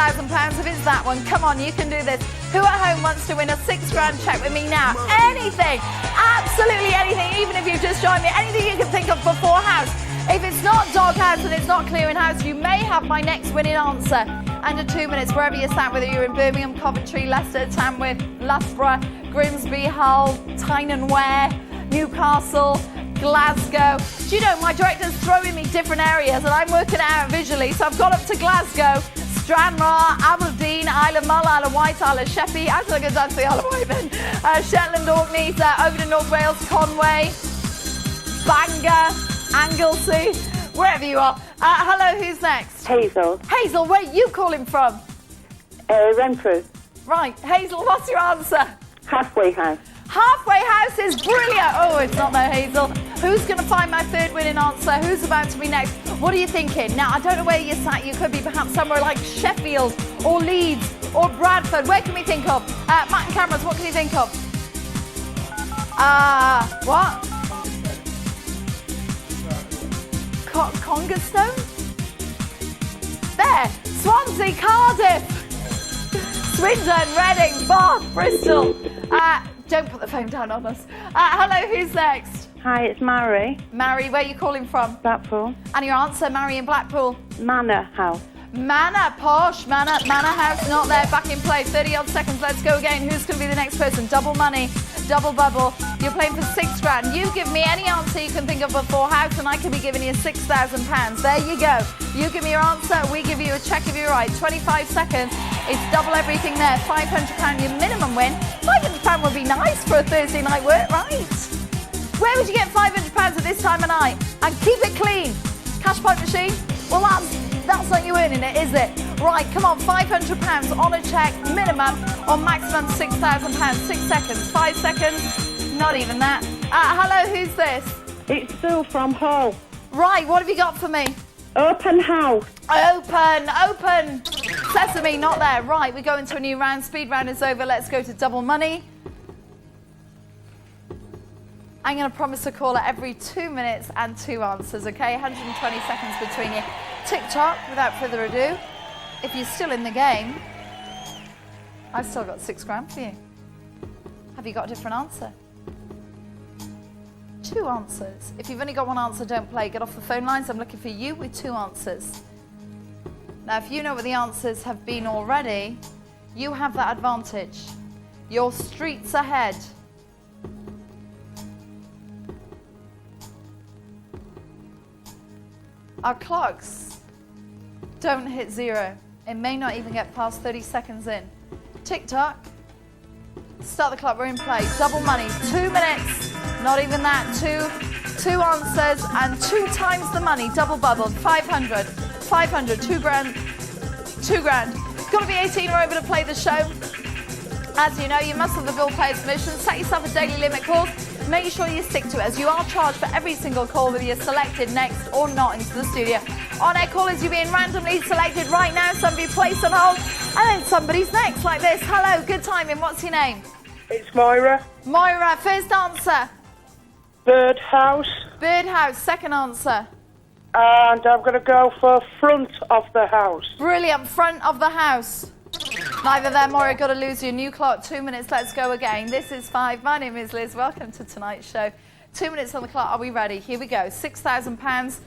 if it's that one. Come on, you can do this. Who at home wants to win a £6,000 check with me now? Anything. Absolutely anything. Even if you've just joined me. Anything you can think of before house. If it's not dog house and it's not clearing house, you may have my next winning answer. Under 2 minutes, wherever you're sat, whether you're in Birmingham, Coventry, Leicester, Tamworth, Loughborough, Grimsby, Hull, Tyne and Ware, Newcastle, Glasgow. Do you know, my director's throwing me different areas and I'm working it out visually. So I've got up to Glasgow, Stranraer, Aberdeen, Isle of Mull, Isle of Wight, Isle of Sheppey. Actually, I'm going to dance the Isle of Wight then. Shetland, Orkneys, over to North Wales, Conway, Bangor, Anglesey, wherever you are. Hello, who's next? Hazel. Hazel, where are you calling from? Renfrew. Right, Hazel, what's your answer? Halfway house. Halfway house is brilliant. Oh, it's not there, Hazel. Who's going to find my third winning answer? Who's about to be next? What are you thinking? Now, I don't know where you're sat. You could be perhaps somewhere like Sheffield or Leeds or Bradford. Where can we think of? Matt and Cameras, what can you think of? What? Conger-Stone? There. Swansea, Cardiff, Swindon, Reading, Bath, Bristol. Don't put the phone down on us. Hello, who's next? Hi, it's Mary. Mary, where are you calling from? Blackpool. And your answer, Mary in Blackpool? Manor House. Manor, posh, Manor House, not there, back in play. 30 odd seconds, let's go again. Who's going to be the next person? Double money, double bubble. You're playing for £6,000. You give me any answer you can think of before house and I can be giving you £6,000. There you go. You give me your answer, we give you a check if you're right. 25 seconds, it's double everything there. £500 your minimum win. £500 would be nice for a Thursday night work, right? Where would you get £500 at this time of night? And keep it clean. Cash pipe machine? Well, that's not you earning it, is it? Right, come on, £500 on a check, minimum, or maximum £6,000. 6 seconds, 5 seconds, not even that. Hello, who's this? It's Sue from Hull. Right, what have you got for me? Open house. Open. Sesame, not there. Right, we go into a new round. Speed round is over. Let's go to double money. I'm going to promise a caller every 2 minutes and 2 answers, okay? 120 seconds between you. TikTok, without further ado, if you're still in the game, I've still got £6,000 for you. Have you got a different answer? 2 answers. If you've only got 1 answer, don't play. Get off the phone lines. I'm looking for you with 2 answers. Now, if you know what the answers have been already, you have that advantage. Your streets ahead. Our clocks don't hit 0. It may not even get past 30 seconds in. TikTok, start the clock, we're in play. Double money, 2 minutes, not even that. Two answers and 2 times the money, double bubbled, 500, 500, £2,000. Got to be 18 or over to play the show. As you know, you must have the bill payer's permission. Set yourself a daily limit calls. Make sure you stick to it, as you are charged for every single call, whether you're selected next or not into the studio. On-air callers, you're being randomly selected right now. Somebody placed on hold, and then somebody's next, like this. Hello, good timing. What's your name? It's Moira. Moira, first answer. Birdhouse. Birdhouse, second answer. And I'm going to go for front of the house. Brilliant, front of the house. Neither there, Moira. Got to lose your new clock. 2 minutes, let's go again. This is 5. My name is Liz. Welcome to tonight's show. 2 minutes on the clock. Are we ready? Here we go. £6,000.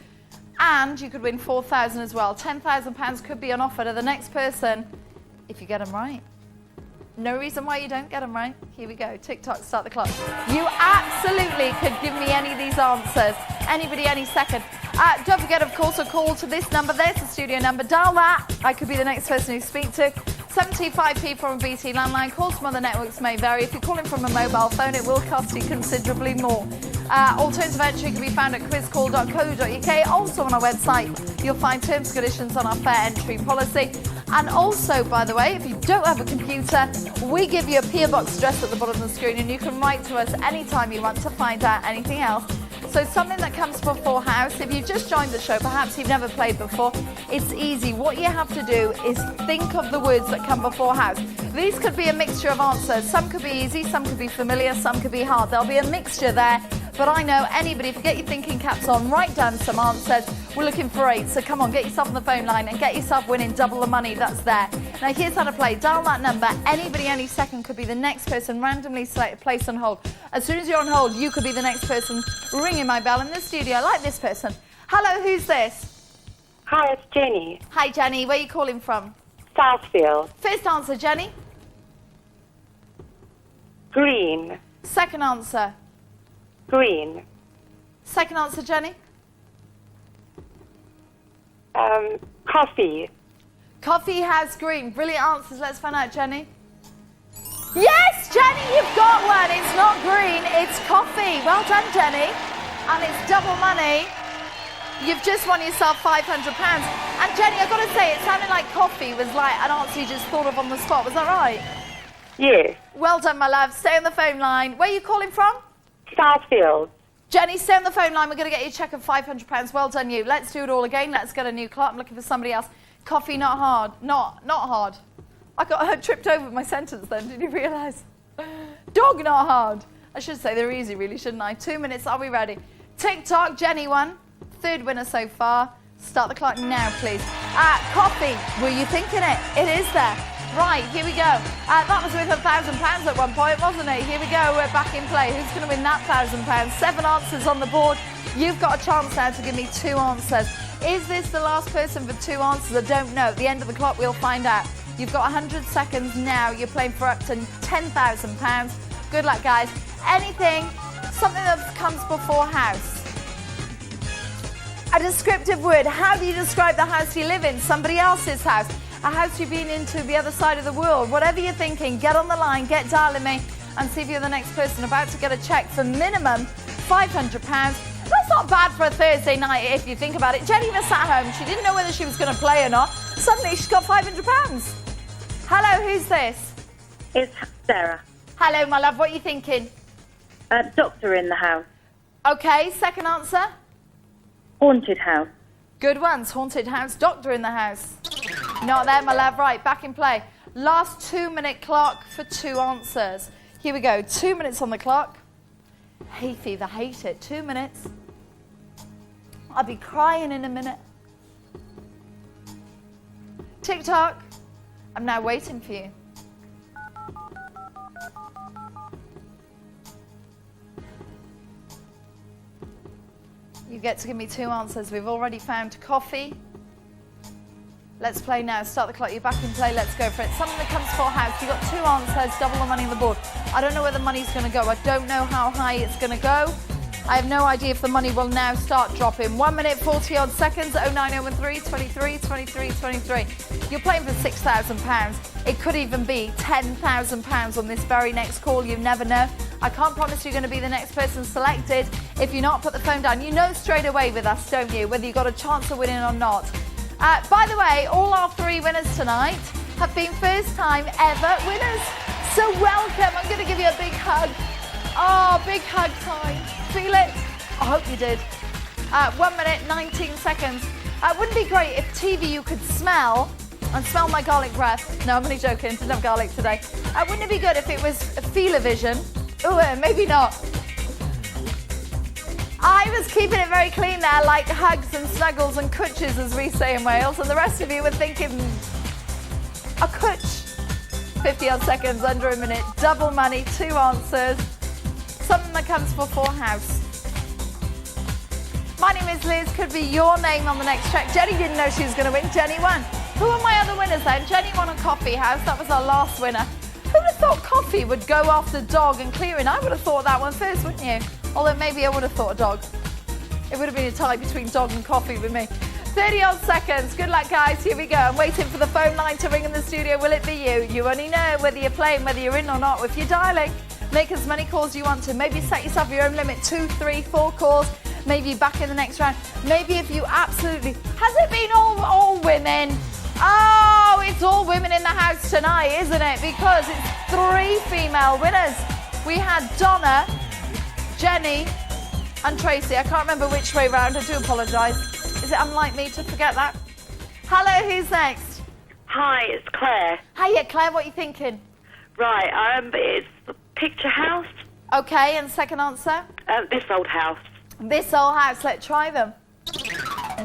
And you could win £4,000 as well. £10,000 could be on offer to the next person if you get them right. No reason why you don't get them right. Here we go. TikTok, start the clock. You absolutely could give me any of these answers. Anybody, any second. Don't forget, of course, a call to this number. There's the studio number. Dial that. I could be the next person you speak to. 75p from a BT landline. Calls from other networks may vary. If you're calling from a mobile phone, it will cost you considerably more. Alternative entry can be found at quizcall.co.uk. Also on our website, you'll find terms and conditions on our fair entry policy. And also, by the way, if you don't have a computer, we give you a PO box address at the bottom of the screen, and you can write to us anytime you want to find out anything else So something that comes before house, if you've just joined the show, perhaps you've never played before, it's easy. What you have to do is think of the words that come before house. These could be a mixture of answers. Some could be easy, some could be familiar, some could be hard. There'll be a mixture there, but I know anybody, if you get your thinking caps on, write down some answers. We're looking for 8, so come on, get yourself on the phone line and get yourself winning double the money that's there. Now here's how to play. Dial that number. Anybody any second could be the next person randomly selected, placed on hold. As soon as you're on hold, you could be the next person ringing my bell in the studio, like this person. Hello, who's this? Hi, it's Jenny. Hi, Jenny. Where are you calling from? Southfield. First answer, Jenny. Green. Second answer. Green. Second answer, Jenny. Coffee. Coffee house green. Brilliant answers. Let's find out, Jenny. Yes, Jenny, you've got one. It's not green, it's coffee. Well done, Jenny. And it's double money. You've just won yourself £500. And Jenny, I've got to say, it sounded like coffee was like an answer you just thought of on the spot. Was that right? Yes. Well done, my love. Stay on the phone line. Where are you calling from? Southfield. Jenny, stay on the phone line. We're going to get you a cheque of £500. Well done, you. Let's do it all again. Let's get a new clock. I'm looking for somebody else. Coffee, not hard. Not hard. I tripped over my sentence then. Did you realise? Dog, not hard. I should say they're easy, really, shouldn't I? 2 minutes. Are we ready? TikTok, Jenny won. Third winner so far. Start the clock now, please. Coffee. Were you thinking it? It is there. Right, here we go. That was worth £1,000 at one point, wasn't it? Here we go. We're back in play. Who's going to win that £1,000? 7 answers on the board. You've got a chance now to give me 2 answers. Is this the last person for 2 answers? I don't know. At the end of the clock, we'll find out. You've got 100 seconds now. You're playing for up to £10,000. Good luck, guys. Anything, something that comes before house. A descriptive word. How do you describe the house you live in? Somebody else's house. A house you've been into the other side of the world. Whatever you're thinking, get on the line, get dialing me, and see if you're the next person about to get a cheque for minimum £500. That's not bad for a Thursday night if you think about it. Jenny was at home. She didn't know whether she was going to play or not. Suddenly she's got £500. Hello, who's this? It's Sarah. Hello, my love. What are you thinking? Doctor in the house. Okay, second answer. Haunted house. Good ones. Haunted house. Doctor in the house. Not there, my love. Right, back in play. Last 2-minute clock for 2 answers. Here we go. 2 minutes on the clock. Hay fever, hate it. 2 minutes. I'll be crying in a minute. TikTok. I'm now waiting for you. You get to give me 2 answers. We've already found coffee. Let's play now. Start the clock. You're back in play. Let's go for it. Something that comes for house. You've got 2 answers. Double the money on the board. I don't know where the money's going to go. I don't know how high it's going to go. I have no idea if the money will now start dropping. 1 minute, 40 odd seconds. 09013 23 23 23. You're playing for £6,000. It could even be £10,000 on this very next call. You never know. I can't promise you're going to be the next person selected. If you're not, put the phone down. You know straight away with us, don't you, whether you've got a chance of winning or not. By the way, all our 3 winners tonight have been first-time ever winners. So welcome. I'm going to give you a big hug. Oh, big hug time. Feel it? I hope you did. 1 minute, 19 seconds. Wouldn't it be great if TV you could smell and smell my garlic breath? No, I'm only joking. Didn't have garlic today. Wouldn't it be good if it was feel-o-vision? Oh, maybe not. I was keeping it very clean there, like hugs and snuggles and cwtches, as we say in Wales, and the rest of you were thinking, a cwtch. 50 odd seconds, under a minute, double money, 2 answers. Something that comes before house. My name is Liz, could be your name on the next track. Jenny didn't know she was going to win, Jenny won. Who are my other winners then? Jenny won a coffee house, that was our last winner. Who would have thought coffee would go after dog and clearing? I would have thought that one first, wouldn't you? Although maybe I would have thought dog. It would have been a tie between dog and coffee with me. 30 odd seconds. Good luck, guys. Here we go. I'm waiting for the phone line to ring in the studio. Will it be you? You only know whether you're playing, whether you're in or not. If you're dialing, make as many calls you want to. Maybe set yourself your own limit. 2, 3, 4 calls. Maybe back in the next round. Maybe if you absolutely... Has it been all women? Oh, it's all women in the house tonight, isn't it? Because it's 3 female winners. We had Donna, Jenny, And Tracy, I can't remember which way round. I do apologise. Is it unlike me to forget that? Hello, who's next? Hi, it's Claire. Hiya, Claire, what are you thinking? Right, it's the picture house. Okay, and second answer? This old house. This old house, let's try them.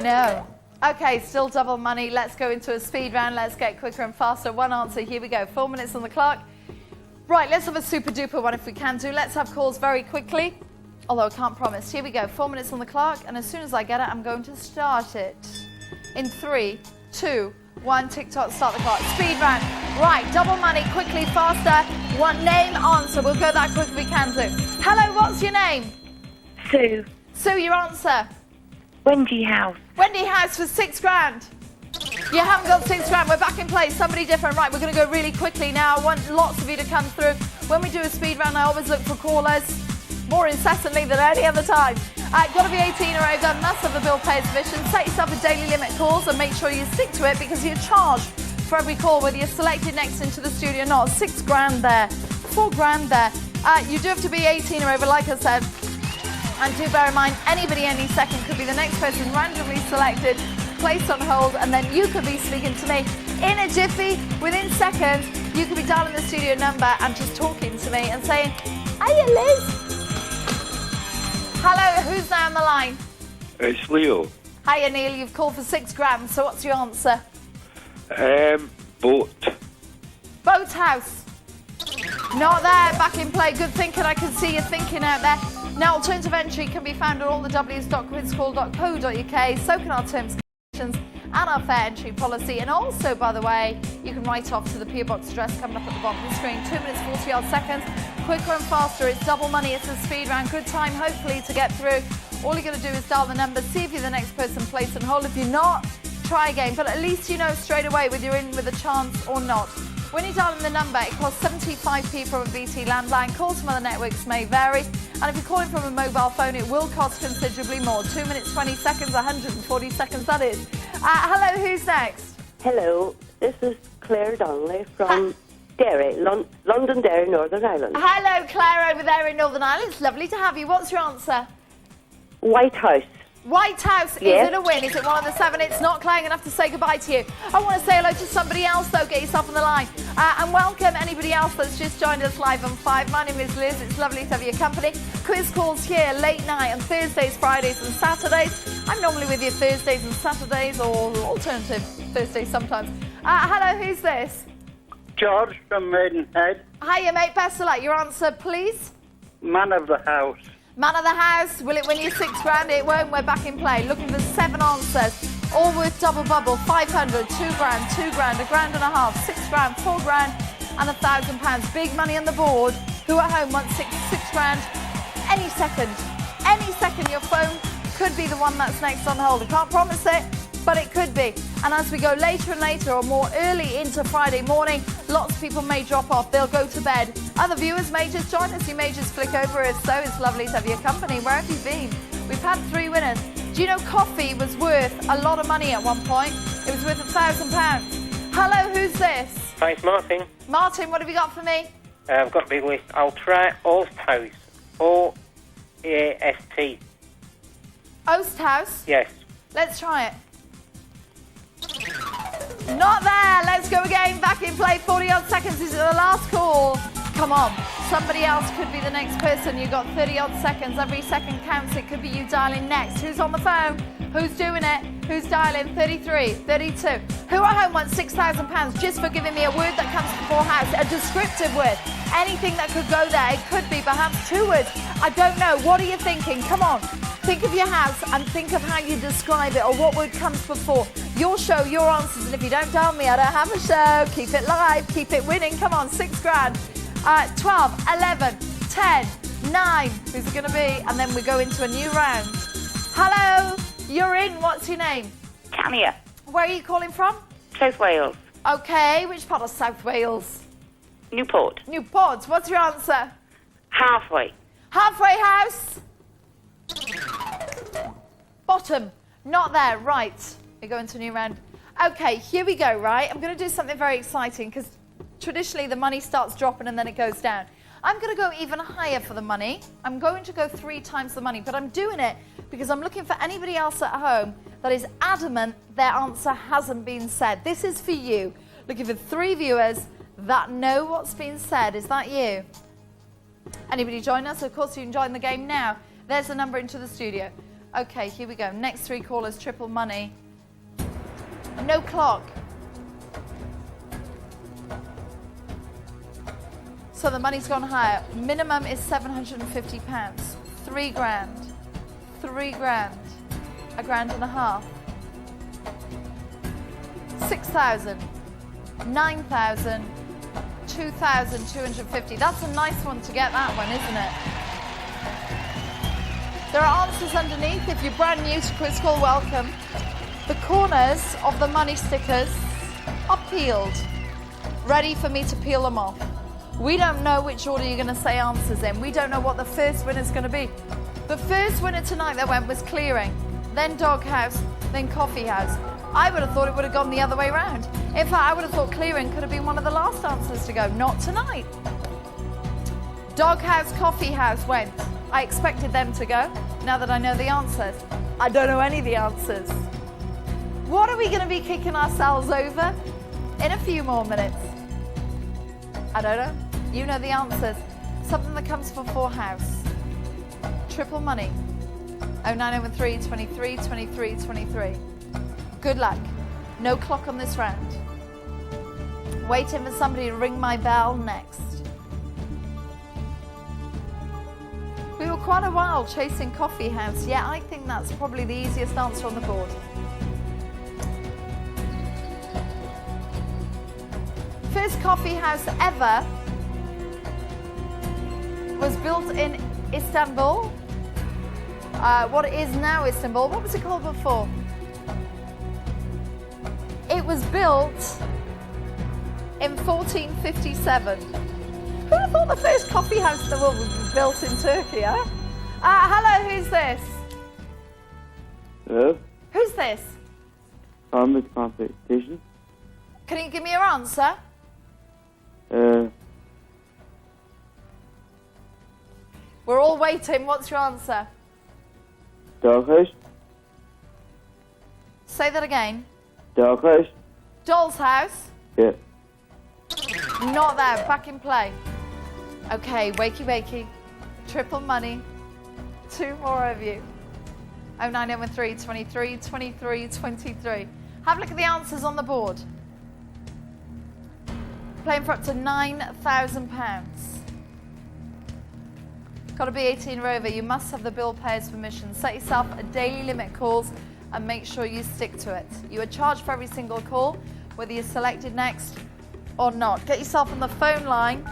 No. Okay, still double money. Let's go into a speed round. Let's get quicker and faster. One answer, here we go. 4 minutes on the clock. Right, let's have a super duper one if we can do. Let's have calls very quickly. Although I can't promise. Here we go, 4 minutes on the clock. And as soon as I get it, I'm going to start it. In 3, 2, 1, TikTok, start the clock. Speed round. Right, double money, quickly, faster. One name, answer. We'll go that quick if we can do. Hello, what's your name? Sue. Sue, your answer? Wendy House. Wendy House for 6 grand. You haven't got 6 grand. We're back in place. Somebody different. Right, we're going to go really quickly now. I want lots of you to come through. When we do a speed round, I always look for callers more incessantly than any other time. Got to be 18 or over. Must have a bill payer's permission. Set yourself a daily limit calls and make sure you stick to it because you're charged for every call, whether you're selected next into the studio or not. 6 grand there. 4 grand there. You do have to be 18 or over, like I said. And do bear in mind, anybody any second could be the next person randomly selected, placed on hold, and then you could be speaking to me in a jiffy. Within seconds, you could be dialing the studio number and just talking to me and saying, "Hiya, Liz." Hello, who's there on the line? It's Leo. Hiya, Neil. You've called for 6 grand, so what's your answer? Boat. Boathouse. Not there. Back in play. Good thinking. I can see you thinking out there. Now, alternative entry can be found on all the w's.quizcall.co.uk. So can our terms and conditions and our fair entry policy. And also, by the way, you can write off to the PO Box address coming up at the bottom of the screen. 2 minutes, 40 odd seconds. Quicker and faster. It's double money. It's a speed round. Good time, hopefully, to get through. All you're going to do is dial the number, see if you're the next person placed on hold. If you're not, try again. But at least you know straight away whether you're in with a chance or not. When you're dialing the number, it costs 75p from a BT landline. Calls from other networks may vary. And if you're calling from a mobile phone, it will cost considerably more. 2 minutes, 20 seconds, 140 seconds, that is. Hello, who's next? Hello, this is Claire Donnelly from Derry, Londonderry, Northern Ireland. Hello, Claire, over there in Northern Ireland. It's lovely to have you. What's your answer? White House. White House, Yes. Is it a win? Is it one of the 7? It's not Claire, enough to say goodbye to you. I want to say hello to somebody else, though. Get yourself on the line. And welcome anybody else that's just joined us live on 5. My name is Liz. It's lovely to have your company. Quiz calls here late night on Thursdays, Fridays and Saturdays. I'm normally with you Thursdays and Saturdays, or alternative Thursdays sometimes. Hello, who's this? George from Maidenhead. Hiya, mate. Best of luck. Your answer, please. Man of the house. Man of the house, will it win you 6 grand? It won't, we're back in play. Looking for 7 answers, all worth double bubble, 500, 2 grand, 2 grand, a grand and a half, 6 grand, 4 grand and £1,000. Big money on the board. Who at home wants 6 grand? Any second your phone could be the one that's next on hold. I can't promise it, but it could be. And as we go later and later or more early into Friday morning, lots of people may drop off. They'll go to bed. Other viewers may just join us. You may just flick over us. So it's lovely to have your company. Where have you been? We've had 3 winners. Do you know coffee was worth a lot of money at one point? It was worth £1,000. Hello, who's this? Hi, it's Martin. Martin, what have you got for me? I've got to be with. I'll try Osthouse. O-A-S-T. Oast House? Yes. Let's try it. Not there. Let's go again. Back in play. 40 odd seconds. This is the last call. Come on. Somebody else could be the next person. You've got 30 odd seconds. Every second counts. It could be you dialing next. Who's on the phone? Who's doing it? Who's dialing? 33, 32. Who at home wants £6,000 just for giving me a word that comes before house? A descriptive word. Anything that could go there. It could be perhaps 2 words. I don't know. What are you thinking? Come on. Think of your house and think of how you describe it or what word comes before. Your show, your answers. And if you don't dial me, I don't have a show. Keep it live. Keep it winning. Come on. 6 grand. 12, 11, 10, 9. Who's it going to be? And then we go into a new round. Hello. You're in. What's your name? Tanya. Where are you calling from? South Wales. Okay. Which part of South Wales? Newport. Newport. What's your answer? Halfway. Halfway house. Bottom. Not there. Right. We go into a new round. Okay, here we go, right? I'm going to do something very exciting because traditionally the money starts dropping and then it goes down. I'm going to go even higher for the money. I'm going to go 3 times the money, but I'm doing it because I'm looking for anybody else at home that is adamant their answer hasn't been said. This is for you. Looking for 3 viewers that know what's been said. Is that you? Anybody join us? Of course, you can join the game now. There's the number into the studio. Okay, here we go. Next 3 callers, triple money. No clock. So the money's gone higher. Minimum is £750. 3 grand. 3 grand. £1.5 grand. 6,000. 9,000. 2,250. That's a nice one to get, that one, isn't it? There are answers underneath. If you're brand new to Quiz Call, welcome. The corners of the money stickers are peeled. Ready for me to peel them off. We don't know which order you're going to say answers in. We don't know what the first winner's going to be. The first winner tonight that went was clearing, then doghouse, then coffee house. I would have thought it would have gone the other way around. In fact, I would have thought clearing could have been one of the last answers to go. Not tonight. Doghouse, coffee house went. I expected them to go, now that I know the answers. I don't know any of the answers. What are we going to be kicking ourselves over in a few more minutes? I don't know. You know the answers. Something that comes for 4 house. Triple money. 0913 23 23 23. Good luck. No clock on this round. Waiting for somebody to ring my bell next. We were quite a while chasing coffee house. Yeah, I think that's probably the easiest answer on the board. First coffee house ever was built in Istanbul. What is now Istanbul. What was it called before? It was built in 1457. Who would have thought the first coffee house in the world was built in Turkey, huh? Hello, who's this? Hello? Who's this? I'm with competition. Can you give me your answer? We're all waiting. What's your answer? Doghouse? Say that again. Doghouse? Doll's house? Yeah. Not there. Back in play. Okay, wakey wakey. Triple money. 2 more of you. 0913 23 23 23. Have a look at the answers on the board. Playing for up to £9,000. Got to be 18 or over. You must have the bill payer's permission. Set yourself a daily limit calls and make sure you stick to it. You are charged for every single call, whether you're selected next or not. Get yourself on the phone line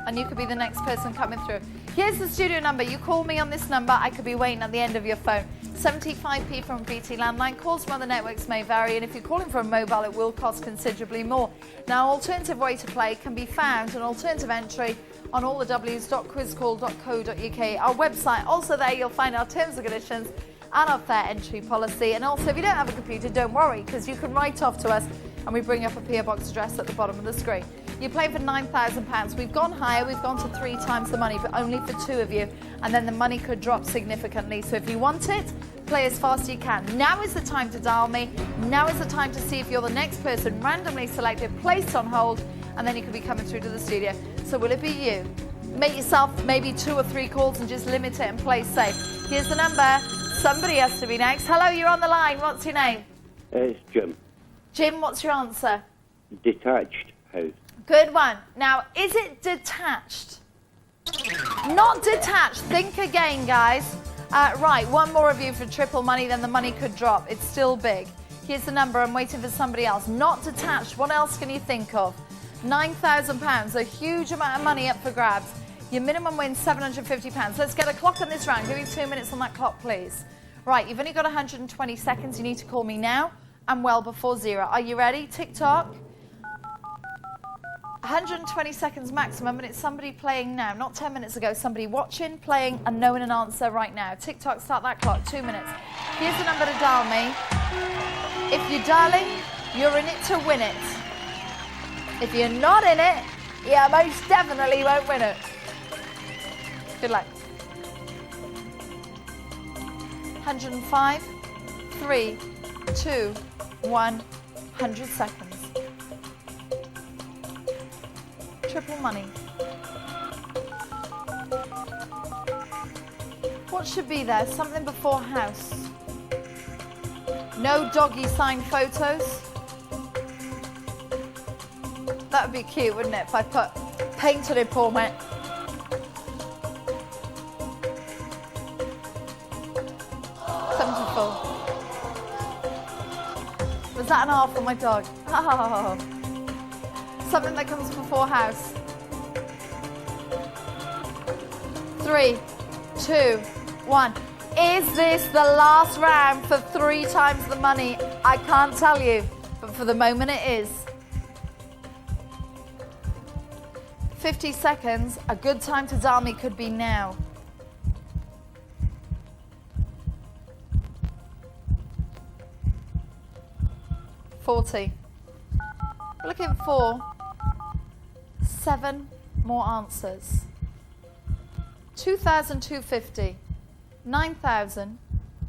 and you could be the next person coming through. Here's the studio number. You call me on this number. I could be waiting at the end of your phone. 75p from BT Landline. Calls from other networks may vary, and if you're calling from a mobile, it will cost considerably more. Now, alternative way to play can be found, an alternative entry on allthews.quizcall.co.uk. Our website, also there you'll find our terms and conditions and our fair entry policy. And also, if you don't have a computer, don't worry, because you can write off to us and we bring up a PO box address at the bottom of the screen. You're playing for £9,000. We've gone higher, we've gone to 3 times the money, but only for 2 of you. And then the money could drop significantly. So if you want it, play as fast as you can. Now is the time to dial me. Now is the time to see if you're the next person randomly selected, placed on hold, and then you could be coming through to the studio. So will it be you? Make yourself maybe 2 or 3 calls and just limit it and play safe. Here's the number. Somebody has to be next. Hello, you're on the line. What's your name? It's Jim. Jim, what's your answer? Detached house. Good one. Now, is it detached? Not detached. Think again, guys. Right, 1 more of you for triple money, then the money could drop. It's still big. Here's the number. I'm waiting for somebody else. Not detached. What else can you think of? £9,000. A huge amount of money up for grabs. Your minimum win, £750. Let's get a clock on this round. Give me 2 minutes on that clock, please. Right, you've only got 120 seconds. You need to call me now and well before 0. Are you ready? Tick-tock. 120 seconds maximum, and it's somebody playing now, not 10 minutes ago. Somebody watching, playing, and knowing an answer right now. Tick-tock, start that clock, 2 minutes. Here's the number to dial me. If you're dialing, you're in it to win it. If you're not in it, you most definitely won't win it. Good luck. 105, 3, 2, 1, 100 seconds. Triple money. What should be there? Something before house. No doggy signed photos. That would be cute, wouldn't it, if I put painted it for me. Was that an R for my dog? Oh. Something that comes before house. 3, 2, 1. Is this the last round for 3 times the money? I can't tell you, but for the moment it is. 50 seconds. A good time to dial me could be now. $40. We're looking for 7 more answers. 2,250, 9,000,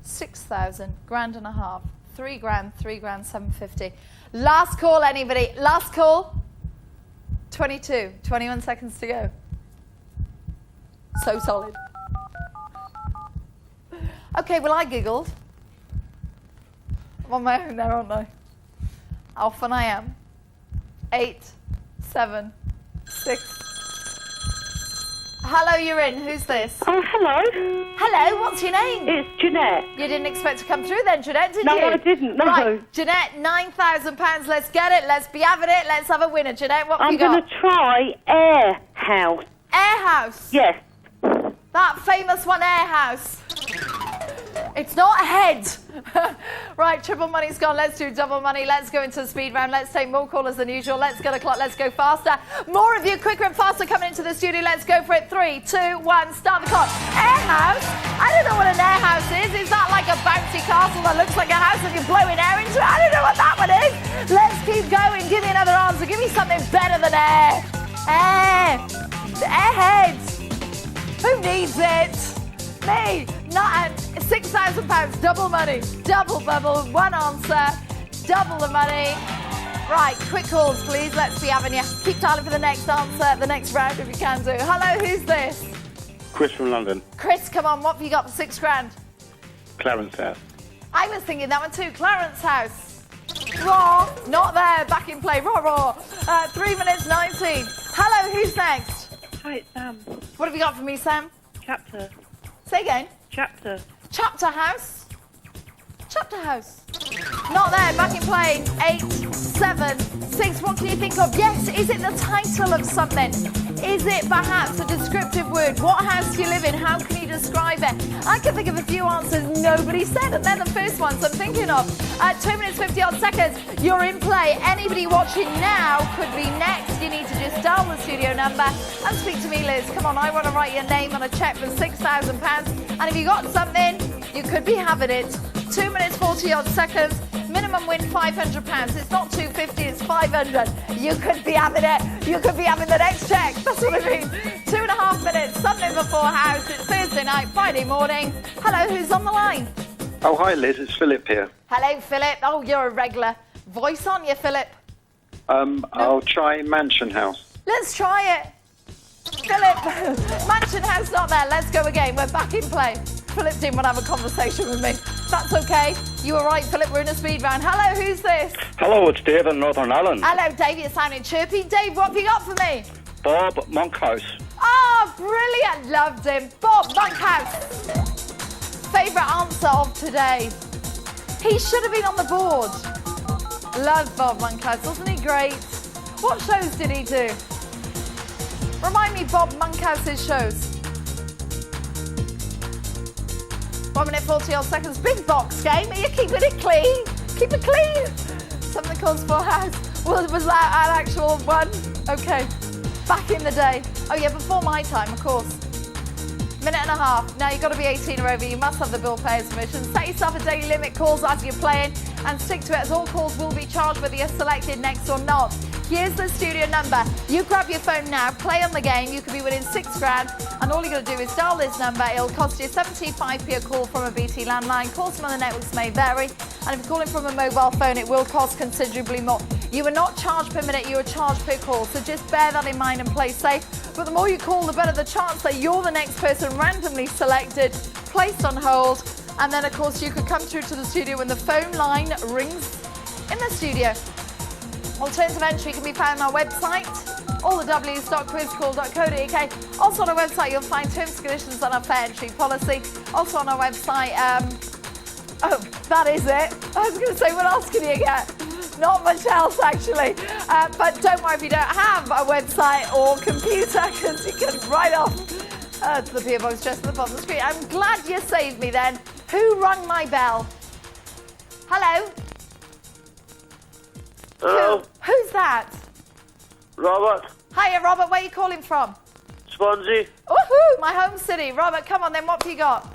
6,000, grand and a half, 3 grand, 3 grand, 750. Last call, anybody? Last call? 22, 21 seconds to go. So solid. Okay, well, I giggled. I'm on my own there, aren't I? How fun I am. 8, 7, 6. Hello, you're in. Who's this? Oh, hello. Hello, what's your name? It's Jeanette. You didn't expect to come through then, Jeanette, did No, you? I didn't, no. Right, Jeanette, £9,000. Let's get it. Let's be having it. Let's have a winner. Jeanette, what have you got? I'm going to try Air House. Air House? Yes. That famous one, Air House. It's not a head. Right, triple money's gone. Let's do double money. Let's go into the speed round. Let's take more callers than usual. Let's get a clock. Let's go faster. More of you quicker and faster coming into the studio. Let's go for it. 3, 2, 1. Start the clock. Air house? I don't know what an air house is. Is that like a bouncy castle that looks like a house and you're blowing air into it? I don't know what that one is. Let's keep going. Give me another answer. Give me something better than air. Air. Airheads. Who needs it? Me. Not £6,000. Double money. Double bubble. One answer. Double the money. Right, quick calls, please. Let's be having you. Keep dialing for the next answer, the next round if you can do. Hello, who's this? Chris from London. Chris, come on. What have you got for 6 grand? Clarence House. I was thinking that one too. Clarence House. Raw. Not there. Back in play. Raw. 3 minutes 19. Hello, who's next? Hi, it's Sam. What have you got for me, Sam? Chapter. Say again. Chapter. Chapter House. Chapter House. Not there. Back in play. 8, 7, 6. What can you think of? Yes. Is it the title of something? Is it perhaps a descriptive word? What house do you live in? How can you describe it? I can think of a few answers nobody said, and they're the first ones I'm thinking of. 2 minutes 50 odd seconds. You're in play. Anybody watching now could be next. You need to just dial the studio number and speak to me, Liz. Come on, I want to write your name on a cheque for £6,000. And if you got something, you could be having it. 2 minutes 40 odd seconds. Minimum win £500. It's not 250, it's 500. You could be having it. You could be having the next check. That's what I mean. 2.5 minutes. Something before house. It's Thursday night, Friday morning. Hello, who's on the line? Oh, hi, Liz. It's Philip here. Hello, Philip. Oh, you're a regular voice, aren't you, Philip? I'll try Mansion House. Let's try it. Philip, Mansion House not there. Let's go again. We're back in play. Philip didn't want to have a conversation with me. That's okay. You were right, Philip. We're in a speed round. Hello, who's this? Hello, it's Dave in Northern Ireland. Hello, Dave. You're sounding chirpy. Dave, what have you got for me? Bob Monkhouse. Oh, brilliant. Loved him. Bob Monkhouse. Favourite answer of today. He should have been on the board. Loved Bob Monkhouse. Wasn't he great? What shows did he do? Remind me, Bob Monkhouse's shows. 1 minute 40 odd seconds. Big box game. Are you keeping it clean? Keep it clean. Something calls for house. Well, was that an actual one? Okay. Back in the day. Oh yeah, before my time, of course. Minute and a half. Now you've got to be 18 or over. You must have the bill payer's permission. Set yourself a daily limit calls as you're playing and stick to it, as all calls will be charged whether you're selected next or not. Here's the studio number. You grab your phone now, play on the game. You could be winning £6 and all you got to do is dial this number. It'll cost you 75p a call from a BT landline. Calls from other networks may vary, and if you're calling from a mobile phone, it will cost considerably more. You are not charged per minute, you are charged per call, so just bear that in mind and play safe. But the more you call, the better the chance that you're the next person randomly selected, placed on hold, and then of course you could come through to the studio when the phone line rings in the studio. Alternative entry can be found on our website, allthews.quizcall.co.uk. Also on our website you'll find terms and conditions on our fair entry policy. Also on our website, oh, that is it. I was going to say, what else can you get? Not much else, actually. But don't worry if you don't have a website or computer, because you can write off to the PO box just at the bottom of the screen. I'm glad you saved me then. Who rung my bell? Hello? Hello? Who's that? Robert, Hiya, Robert. Where are you calling from? Swansea. Woohoo! My home city. Robert, come on then. What have you got?